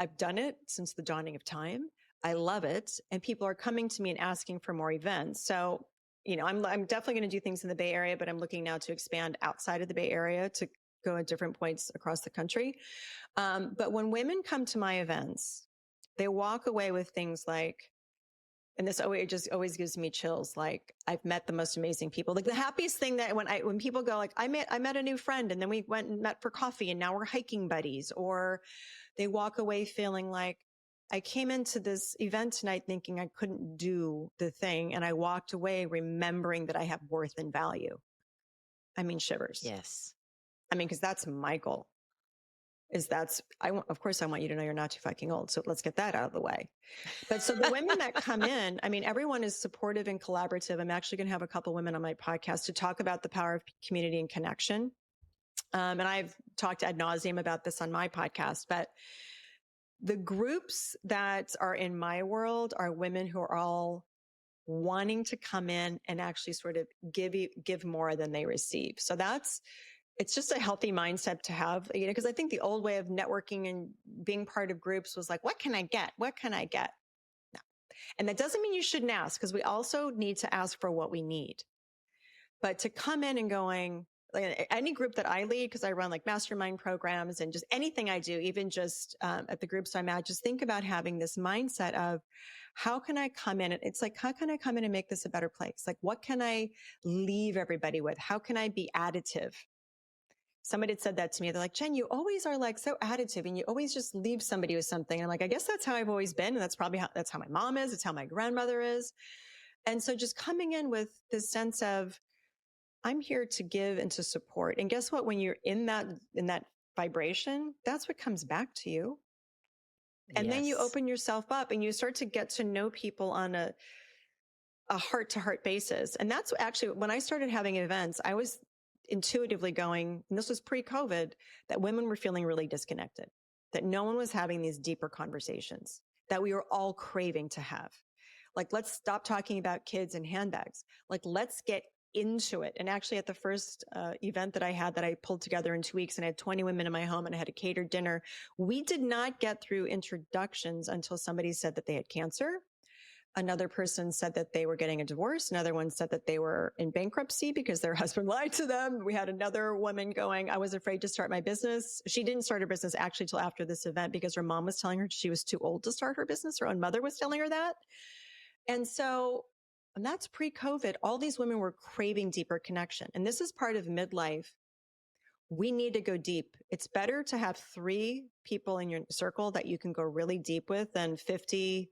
I've done it since the dawning of time. I love it. And people are coming to me and asking for more events. So, I'm definitely going to do things in the Bay Area, but I'm looking now to expand outside of the Bay Area to go at different points across the country. But when women come to my events, they walk away with things like, and this always gives me chills. Like, I've met the most amazing people. Like the happiest thing that when people go like, I met a new friend and then we went and met for coffee and now we're hiking buddies, or they walk away feeling like, I came into this event tonight thinking I couldn't do the thing. And I walked away remembering that I have worth and value. Shivers. Yes. Because that's my goal. of course I want you to know you're not too fucking old. So let's get that out of the way. But so the women that come in, I mean, everyone is supportive and collaborative. I'm actually going to have a couple women on my podcast to talk about the power of community and connection. And I've talked ad nauseum about this on my podcast, but the groups that are in my world are women who are all wanting to come in and actually sort of give more than they receive. So it's just a healthy mindset to have, because I think the old way of networking and being part of groups was like, what can I get? What can I get? No. And that doesn't mean you shouldn't ask, because we also need to ask for what we need. But to come in and going, like any group that I lead, because I run like mastermind programs and just anything I do, even just at the groups I'm at, just think about having this mindset of how can I come in? It's like, how can I come in and make this a better place? Like, what can I leave everybody with? How can I be additive? Somebody had said that to me. They're like, Jen, you always are like so additive and you always just leave somebody with something. And I'm like, I guess that's how I've always been. And that's probably that's how my mom is. It's how my grandmother is. And so just coming in with this sense of, I'm here to give and to support. And guess what? When you're in that vibration, that's what comes back to you. And then you open yourself up and you start to get to know people on a heart to heart basis. And that's actually when I started having events, I was intuitively going, and this was pre-COVID, that women were feeling really disconnected, that no one was having these deeper conversations that we were all craving to have. Like, let's stop talking about kids and handbags. Like, let's get into it. And actually at the first event that I had that I pulled together in 2 weeks, and I had 20 women in my home and I had a catered dinner, we did not get through introductions until somebody said that they had cancer. Another person said that they were getting a divorce. Another one said that they were in bankruptcy because their husband lied to them. We had another woman going, I was afraid to start my business. She didn't start her business actually till after this event because her mom was telling her she was too old to start her business. Her own mother was telling her that. And that's pre-COVID. All these women were craving deeper connection. And this is part of midlife. We need to go deep. It's better to have 3 people in your circle that you can go really deep with than 50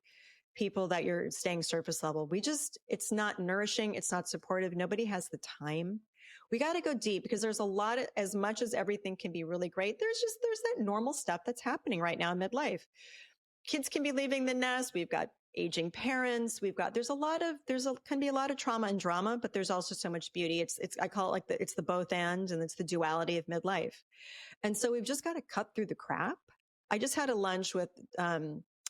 people that you're staying surface level. It's not nourishing. It's not supportive. Nobody has the time. We got to go deep because there's a lot of, as much as everything can be really great, there's that normal stuff that's happening right now in midlife. Kids can be leaving the nest. We've got aging parents. Can be a lot of trauma and drama, but there's also so much beauty. I call it like it's the both and it's the duality of midlife. And so we've just got to cut through the crap. I just had a lunch with,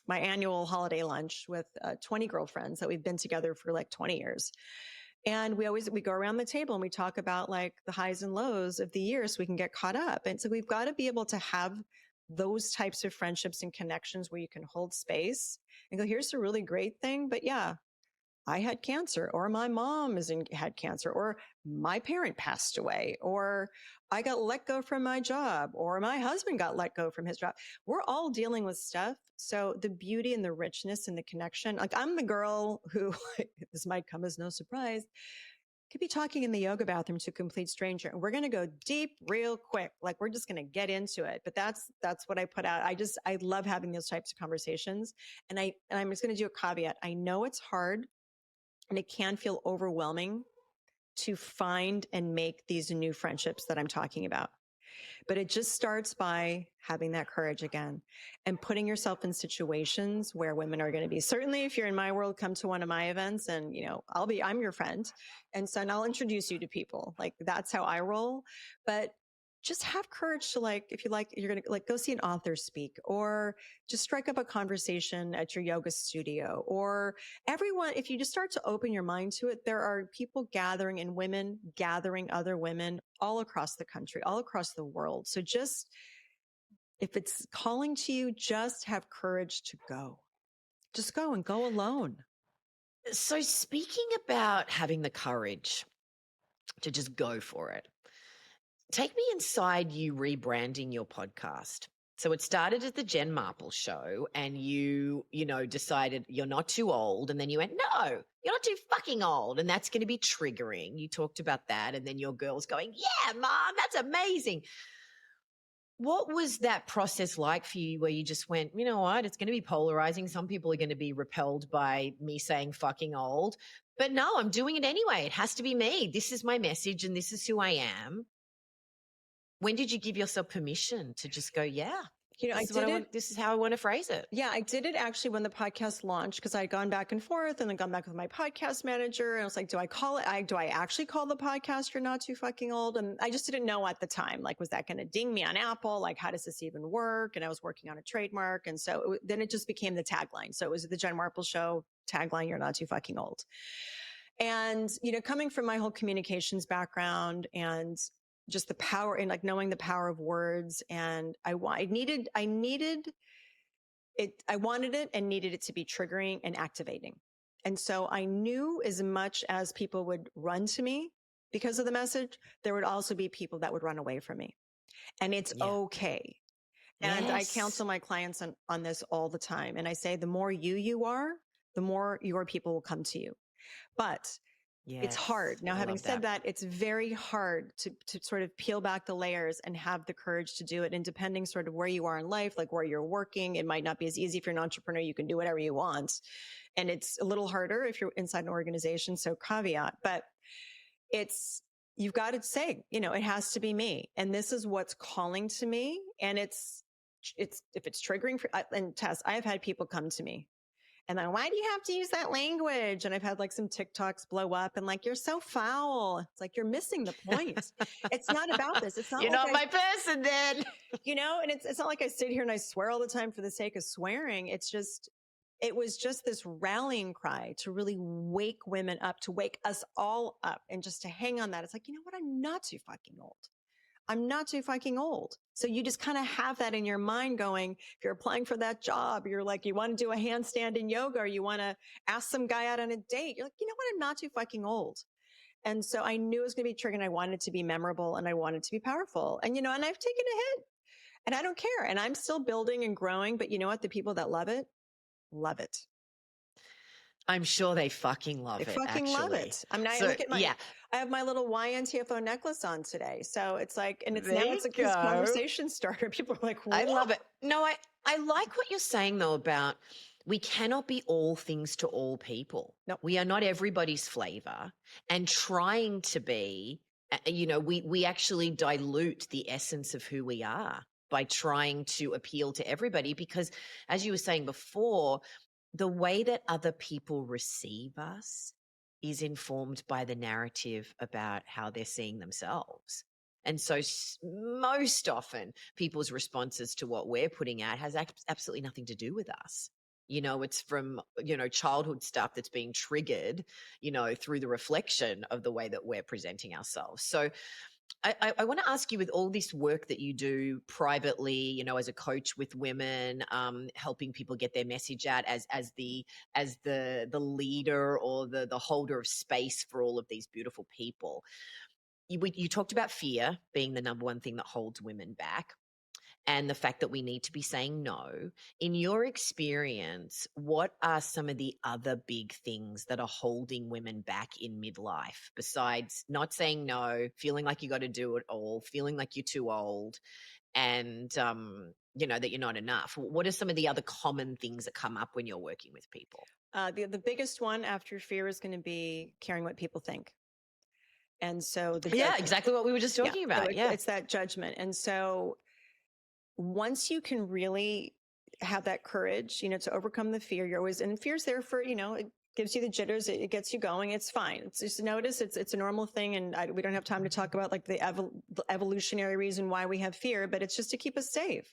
my annual holiday lunch with 20 girlfriends that we've been together for like 20 years. And we go around the table and we talk about like the highs and lows of the year so we can get caught up. And so we've got to be able to have those types of friendships and connections where you can hold space and go, here's a really great thing. But yeah, I had cancer, or my mom had cancer, or my parent passed away, or I got let go from my job, or my husband got let go from his job. We're all dealing with stuff. So the beauty and the richness and the connection, like I'm the girl who, this might come as no surprise, could be talking in the yoga bathroom to a complete stranger. And we're going to go deep real quick. Like we're just going to get into it. But that's what I put out. I love having those types of conversations. And I'm just going to do a caveat. I know it's hard. And it can feel overwhelming to find and make these new friendships that I'm talking about. But it just starts by having that courage again and putting yourself in situations where women are going to be. Certainly, if you're in my world, come to one of my events and, I'm your friend. And I'll introduce you to people. Like that's how I roll. But just have courage to if you like, you're going to go see an author speak, or just strike up a conversation at your yoga studio, or everyone. If you just start to open your mind to it, there are people gathering and women gathering other women all across the country, all across the world. So if it's calling to you, just have courage to go. Just go and go alone. So speaking about having the courage to just go for it, take me inside you rebranding your podcast. So it started at the Jen Marples show and you decided you're not too old. And then you went, no, you're not too fucking old. And that's going to be triggering. You talked about that. And then your girl's going, yeah, Mom, that's amazing. What was that process like for you where you just went, you know what, it's going to be polarizing. Some people are going to be repelled by me saying fucking old. But no, I'm doing it anyway. It has to be me. This is my message and this is who I am. When did you give yourself permission to just go, yeah, I this is what did I it. want. This is how I want to phrase it. Yeah, I did it actually when the podcast launched, because I'd gone back and forth and then gone back with my podcast manager. And I was like, do I call it? Do I actually call the podcast You're Not Too Fucking Old? And I just didn't know at the time, like, was that going to ding me on Apple? Like, how does this even work? And I was working on a trademark. And so then it just became the tagline. So it was the Jen Marples Show tagline, You're Not Too Fucking Old. And, coming from my whole communications background and just the power and like knowing the power of words, and I wanted it and needed it to be triggering and activating. And so I knew as much as people would run to me because of the message, there would also be people that would run away from me. And it's okay. And I counsel my clients on this all the time. And I say, the more you are, the more your people will come to you. But it's hard. Now, having said that, it's very hard to sort of peel back the layers and have the courage to do it. And depending sort of where you are in life, like where you're working, it might not be as easy. If you're an entrepreneur, you can do whatever you want. And it's a little harder if you're inside an organization. So caveat, but you've got to say, it has to be me. And this is what's calling to me. And if it's triggering and Tess, I have had people come to me and then, why do you have to use that language? And I've had like some TikToks blow up and like, you're so foul. It's like, you're missing the point. It's not about this. It's not You're not my person then. And it's not like I sit here and I swear all the time for the sake of swearing. It was just this rallying cry to really wake women up, to wake us all up, and just to hang on that. It's like, you know what? I'm not too fucking old. I'm not too fucking old. So you just kind of have that in your mind going, if you're applying for that job, you're like, you want to do a handstand in yoga, or you want to ask some guy out on a date. You're like, you know what? I'm not too fucking old. And so I knew it was going to be triggering. I wanted it to be memorable and I wanted it to be powerful. And, and I've taken a hit and I don't care. And I'm still building and growing. But you know what? The people that love it. I'm sure they fucking love it. They fucking love it. I mean, I have my little YNTFO necklace on today. So it's like, and it's a conversation starter. People are like, what? I love it. No, I like what you're saying though about we cannot be all things to all people. No, we are not everybody's flavor, and trying to be, we actually dilute the essence of who we are by trying to appeal to everybody, because as you were saying before, the way that other people receive us is informed by the narrative about how they're seeing themselves. And so most often people's responses to what we're putting out has absolutely nothing to do with us. It's from, childhood stuff that's being triggered, through the reflection of the way that we're presenting ourselves. So I want to ask you, with all this work that you do privately, as a coach with women, helping people get their message out as the leader or the holder of space for all of these beautiful people. You talked about fear being the number one thing that holds women back, and the fact that we need to be saying no. In your experience, what are some of the other big things that are holding women back in midlife, besides not saying no, feeling like you got to do it all, feeling like you're too old, and, that you're not enough? What are some of the other common things that come up when you're working with people? The biggest one after fear is going to be caring what people think. And so exactly what we were just talking about. It's that judgment. And so once you can really have that courage, to overcome the fear, and fear's there for, it gives you the jitters, it gets you going. It's fine. It's just notice it's a normal thing. And we don't have time to talk about like the evolutionary reason why we have fear, but it's just to keep us safe,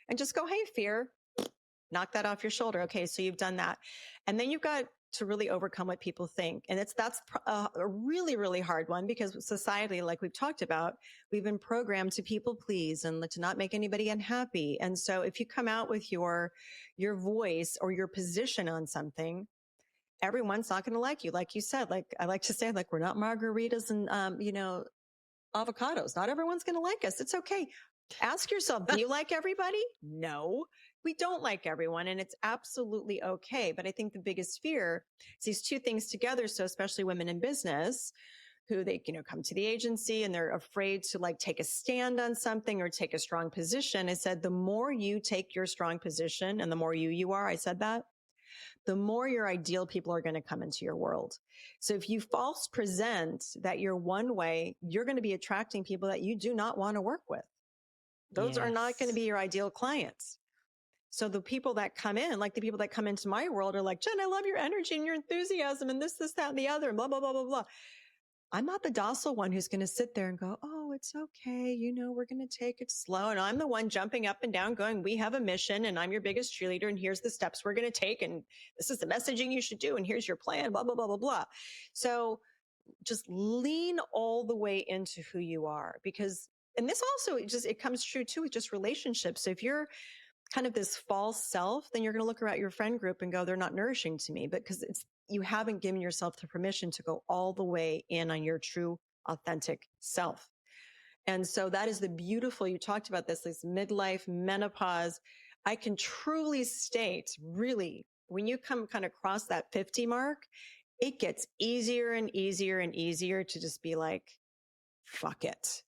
and just go, hey, fear, knock that off your shoulder. Okay. So you've done that. And then you've got to really overcome what people think. And that's a really, really hard one, because society, like we've talked about, we've been programmed to people please and to not make anybody unhappy. And so if you come out with your voice or your position on something, everyone's not going to like you. Like you said, like I like to say, like, we're not margaritas and, avocados. Not everyone's going to like us. It's okay. Ask yourself, do you like everybody? No. We don't like everyone, and it's absolutely okay. But I think the biggest fear is these two things together. So especially women in business who they, come to the agency and they're afraid to like take a stand on something or take a strong position. I said, the more you take your strong position and the more you are, I said that, the more your ideal people are going to come into your world. So if you false present that you're one way, you're going to be attracting people that you do not want to work with. Those are not going to Yes. be your ideal clients. So the people that come in, like the people that come into my world are like, Jen, I love your energy and your enthusiasm and this, that, and the other, and blah, blah, blah, blah, blah. I'm not the docile one who's going to sit there and go, oh, it's okay. We're going to take it slow. And I'm the one jumping up and down going, we have a mission and I'm your biggest cheerleader. And here's the steps we're going to take. And this is the messaging you should do. And here's your plan, blah, blah, blah, blah, blah. So just lean all the way into who you are, because, and this also it comes true too with just relationships. So if you're kind of this false self, then you're going to look around your friend group and go, they're not nourishing to me, because you haven't given yourself the permission to go all the way in on your true, authentic self. And so that is the beautiful, you talked about this midlife, menopause. I can truly state, really, when you come kind of cross that 50 mark, it gets easier and easier and easier to just be like, fuck it.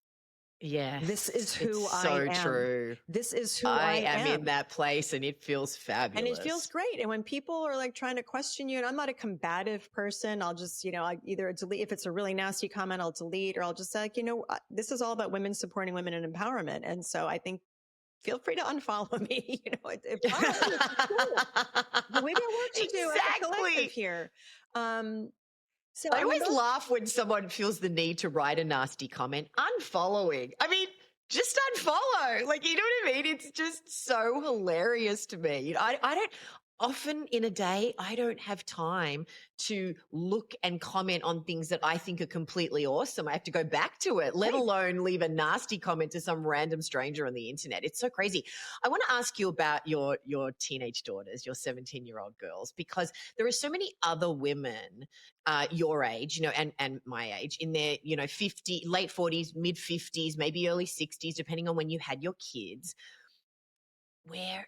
Yes. This is who It's I so am. true. This is who I I am in am. that place and it feels fabulous. And it feels great. And when people are like trying to question you, and I'm not a combative person, I'll just, I either delete, if it's a really nasty comment, I'll delete, or I'll just say, like, this is all about women supporting women and empowerment. And so I think feel free to unfollow me. It's cool. We got work to do as a collective here. So I always laugh when someone feels the need to write a nasty comment. Unfollowing. I mean, just unfollow. Like, you know what I mean? It's just so hilarious to me. I don't, often in a day, I don't have time to look and comment on things that I think are completely awesome. I have to go back to it, let alone leave a nasty comment to some random stranger on the internet. It's so crazy. I want to ask you about your teenage daughters, your 17-year-old girls, because there are so many other women your age, and my age, in their, 50, late 40s, mid 50s, maybe early 60s, depending on when you had your kids, where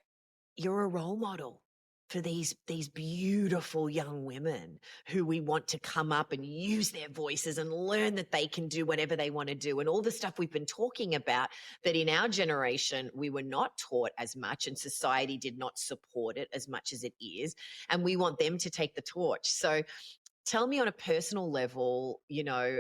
you're a role model for these beautiful young women who we want to come up and use their voices and learn that they can do whatever they want to do, and all the stuff we've been talking about that in our generation we were not taught as much and society did not support it as much as it is, and we want them to take the torch. So tell me on a personal level,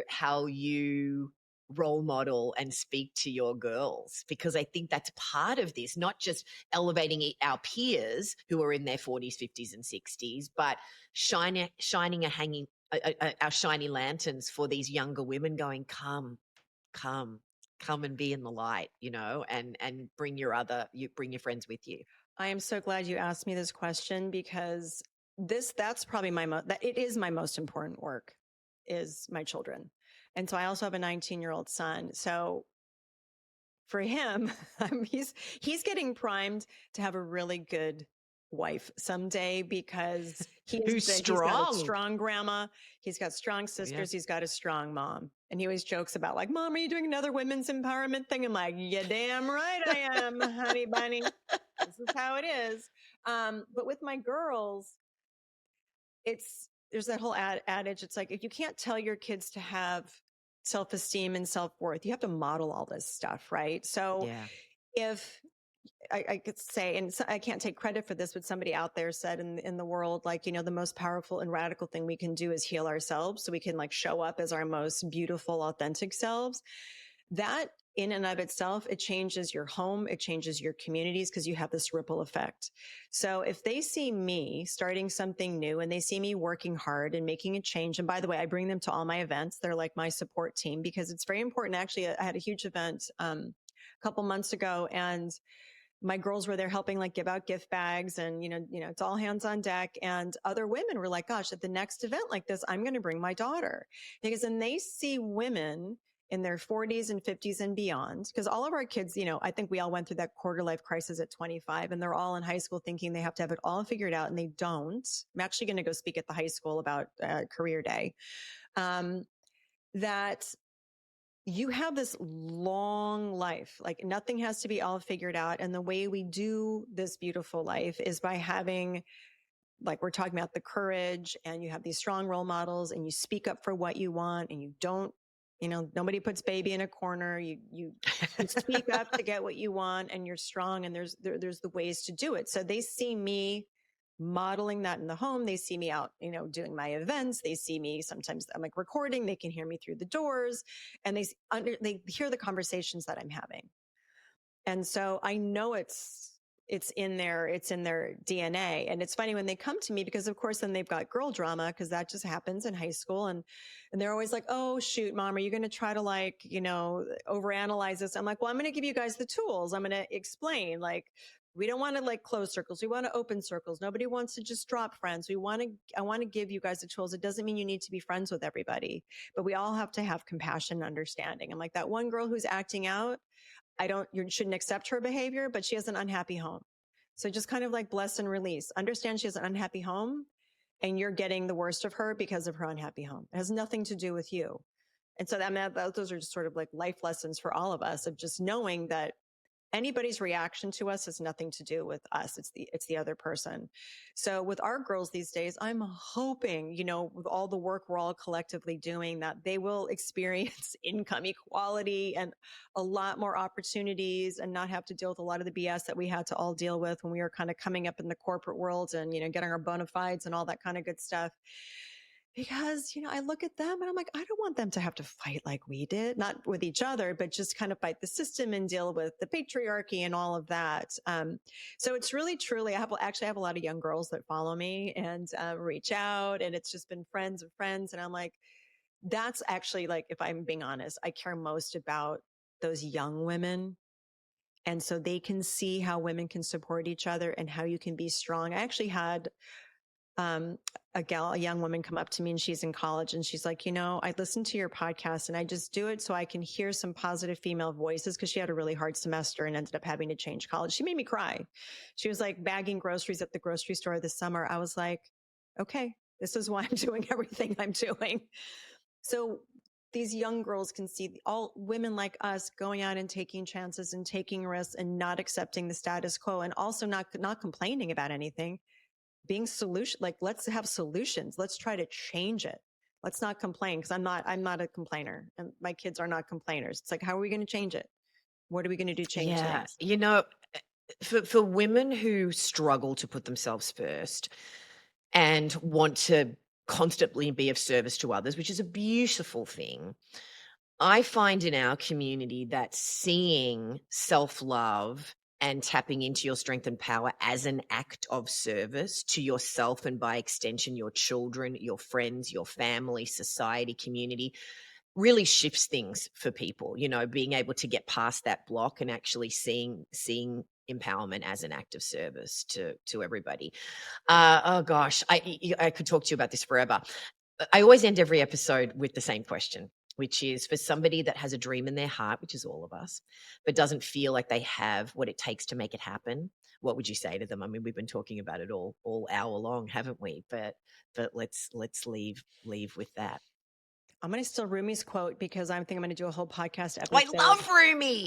how you role model and speak to your girls, because I think that's part of this, not just elevating our peers who are in their 40s, 50s and 60s, but shining our shiny lanterns for these younger women going, come and be in the light, and bring your friends with you. I am so glad you asked me this question, because that's probably it is my most important work, is my children. And so I also have a 19-year-old son. So for him, he's getting primed to have a really good wife someday, because Who's he's got a strong. strong grandma, he's got strong sisters, he's got a strong mom. And he always jokes about like, Mom, are you doing another women's empowerment thing? I'm like, yeah, damn right I am, honey bunny. This is how it is. But with my girls, there's that whole adage. It's like, if you can't tell your kids to have self-esteem and self-worth, you have to model all this stuff, right? So if I could say, and I can't take credit for this, but somebody out there said in the world, like, the most powerful and radical thing we can do is heal ourselves, so we can like show up as our most beautiful, authentic selves. That in and of itself, it changes your home, it changes your communities, because you have this ripple effect. So if they see me starting something new and they see me working hard and making a change, and by the way, I bring them to all my events. They're like my support team, because it's very important. Actually, I had a huge event a couple months ago, and my girls were there helping like give out gift bags, and it's all hands on deck. And other women were like, gosh, at the next event like this, I'm going to bring my daughter, because then they see women in their 40s and 50s and beyond. Because all of our kids, I think we all went through that quarter life crisis at 25, and they're all in high school thinking they have to have it all figured out, and they don't. I'm actually going to go speak at the high school about career day. That you have this long life, like nothing has to be all figured out. And the way we do this beautiful life is by having, like we're talking about, the courage, and you have these strong role models, and you speak up for what you want, and you don't, nobody puts baby in a corner. You speak up to get what you want, and you're strong, and there's the ways to do it. So they see me modeling that in the home. They see me out, doing my events. They see me, sometimes I'm like recording, they can hear me through the doors, and they hear the conversations that I'm having. And so I know it's in their DNA. And it's funny when they come to me, because of course then they've got girl drama, because that just happens in high school. And they're always like, oh shoot, mom, are you going to try to like, overanalyze this? I'm like, well, I'm going to give you guys the tools. I'm going to explain, like, we don't want to like close circles. We want to open circles. Nobody wants to just drop friends. I want to give you guys the tools. It doesn't mean you need to be friends with everybody, but we all have to have compassion and understanding. I'm like, that one girl who's acting out, you shouldn't accept her behavior, but she has an unhappy home. So just kind of like bless and release. Understand she has an unhappy home and you're getting the worst of her because of her unhappy home. It has nothing to do with you. And so those are just sort of like life lessons for all of us, of just knowing that anybody's reaction to us has nothing to do with us. It's the other person. So with our girls these days, I'm hoping, with all the work we're all collectively doing, that they will experience income equality and a lot more opportunities, and not have to deal with a lot of the BS that we had to all deal with when we were kind of coming up in the corporate world and, getting our bona fides and all that kind of good stuff. Because, I look at them and I'm like, I don't want them to have to fight like we did, not with each other, but just kind of fight the system and deal with the patriarchy and all of that. So it's really, truly, I have a lot of young girls that follow me and reach out, and it's just been friends of friends. And I'm like, that's actually, like, if I'm being honest, I care most about those young women. And so they can see how women can support each other and how you can be strong. I actually had um, a young woman come up to me, and she's in college, and she's like, I listened to your podcast and I just do it so I can hear some positive female voices, because she had a really hard semester and ended up having to change college. She made me cry. She was like bagging groceries at the grocery store this summer. I was like, okay, this is why I'm doing everything I'm doing. So these young girls can see all women like us going out and taking chances and taking risks and not accepting the status quo, and also not complaining about anything, being solution, like, let's have solutions. Let's try to change it. Let's not complain, because I'm not a complainer, and my kids are not complainers. It's like, how are we going to change it? What are we going to do to change Yeah, things? for women who struggle to put themselves first and want to constantly be of service to others, which is a beautiful thing, I find in our community that seeing self-love and tapping into your strength and power as an act of service to yourself, and by extension, your children, your friends, your family, society, community, really shifts things for people, being able to get past that block and actually seeing empowerment as an act of service to everybody. Oh gosh, I could talk to you about this forever. I always end every episode with the same question, which is, for somebody that has a dream in their heart, which is all of us, but doesn't feel like they have what it takes to make it happen, what would you say to them? I mean, we've been talking about it all hour long, haven't we? But let's leave with that. I'm going to steal Rumi's quote, because I think I'm going to do a whole podcast I episode love Rumi.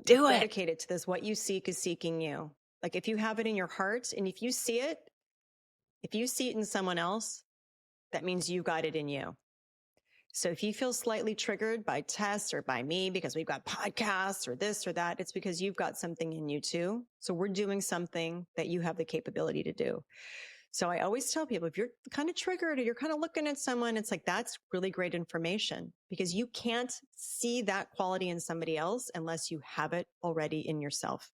Do it. dedicated to this. What you seek is seeking you. Like, if you have it in your heart, and if you see it in someone else, that means you've got it in you. So if you feel slightly triggered by Tess or by me because we've got podcasts or this or that, it's because you've got something in you too. So we're doing something that you have the capability to do. So I always tell people, if you're kind of triggered or you're kind of looking at someone, it's like, that's really great information, because you can't see that quality in somebody else unless you have it already in yourself.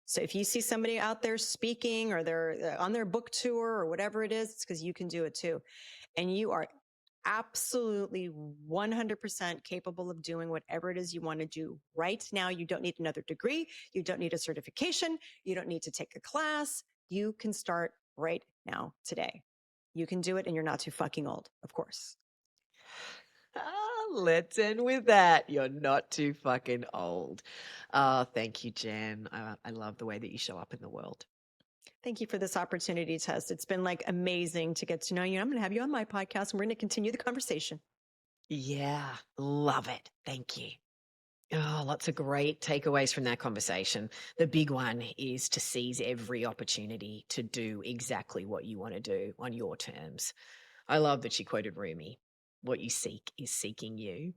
So if you see somebody out there speaking, or they're on their book tour or whatever it is, it's because you can do it too. And you are absolutely 100% capable of doing whatever it is you want to do right now. You don't need another degree. You don't need a certification. You don't need to take a class. You can start right now, today. You can do it, and you're not too fucking old, of course. Let's end with that. You're not too fucking old. Thank you, Jen. I love the way that you show up in the world. Thank you for this opportunity, Tess. It's been like amazing to get to know you. I'm going to have you on my podcast, and we're going to continue the conversation. Yeah, love it. Thank you. Oh, lots of great takeaways from that conversation. The big one is to seize every opportunity to do exactly what you want to do on your terms. I love that she quoted Rumi. What you seek is seeking you.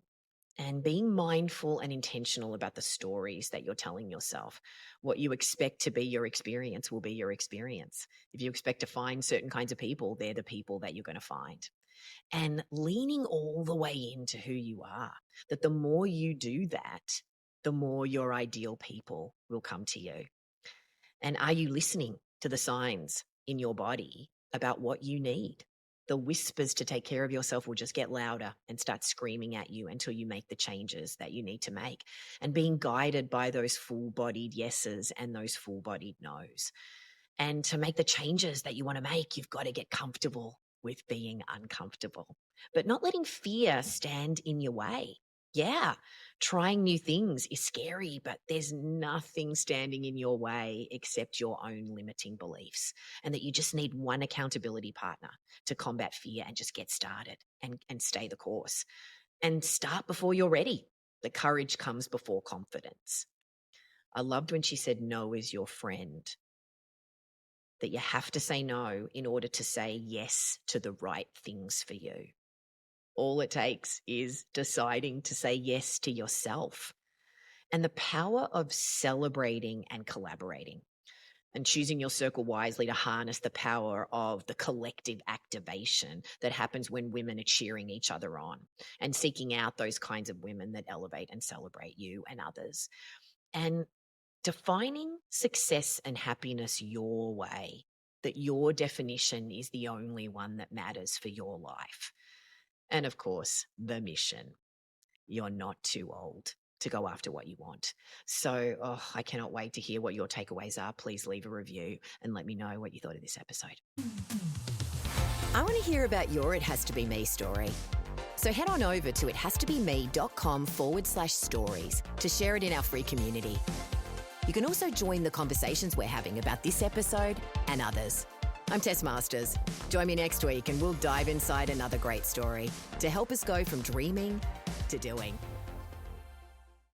And being mindful and intentional about the stories that you're telling yourself. What you expect to be your experience will be your experience. If you expect to find certain kinds of people, they're the people that you're going to find. And leaning all the way into who you are, that the more you do that, the more your ideal people will come to you. And are you listening to the signs in your body about what you need? The whispers to take care of yourself will just get louder and start screaming at you until you make the changes that you need to make. And being guided by those full bodied yeses and those full bodied nos. And to make the changes that you want to make, you've got to get comfortable with being uncomfortable, but not letting fear stand in your way. Yeah, trying new things is scary, but there's nothing standing in your way except your own limiting beliefs. And that you just need one accountability partner to combat fear and just get started and stay the course. And start before you're ready. The courage comes before confidence. I loved when she said, no is your friend. That you have to say no in order to say yes to the right things for you. All it takes is deciding to say yes to yourself, and the power of celebrating and collaborating and choosing your circle wisely to harness the power of the collective activation that happens when women are cheering each other on and seeking out those kinds of women that elevate and celebrate you and others. And defining success and happiness your way, that your definition is the only one that matters for your life. And of course, the mission. You're not too old to go after what you want. So I cannot wait to hear what your takeaways are. Please leave a review and let me know what you thought of this episode. I want to hear about your It Has to Be Me story. So head on over to ithastobeme.com/stories to share it in our free community. You can also join the conversations we're having about this episode and others. I'm Tess Masters. Join me next week and we'll dive inside another great story to help us go from dreaming to doing.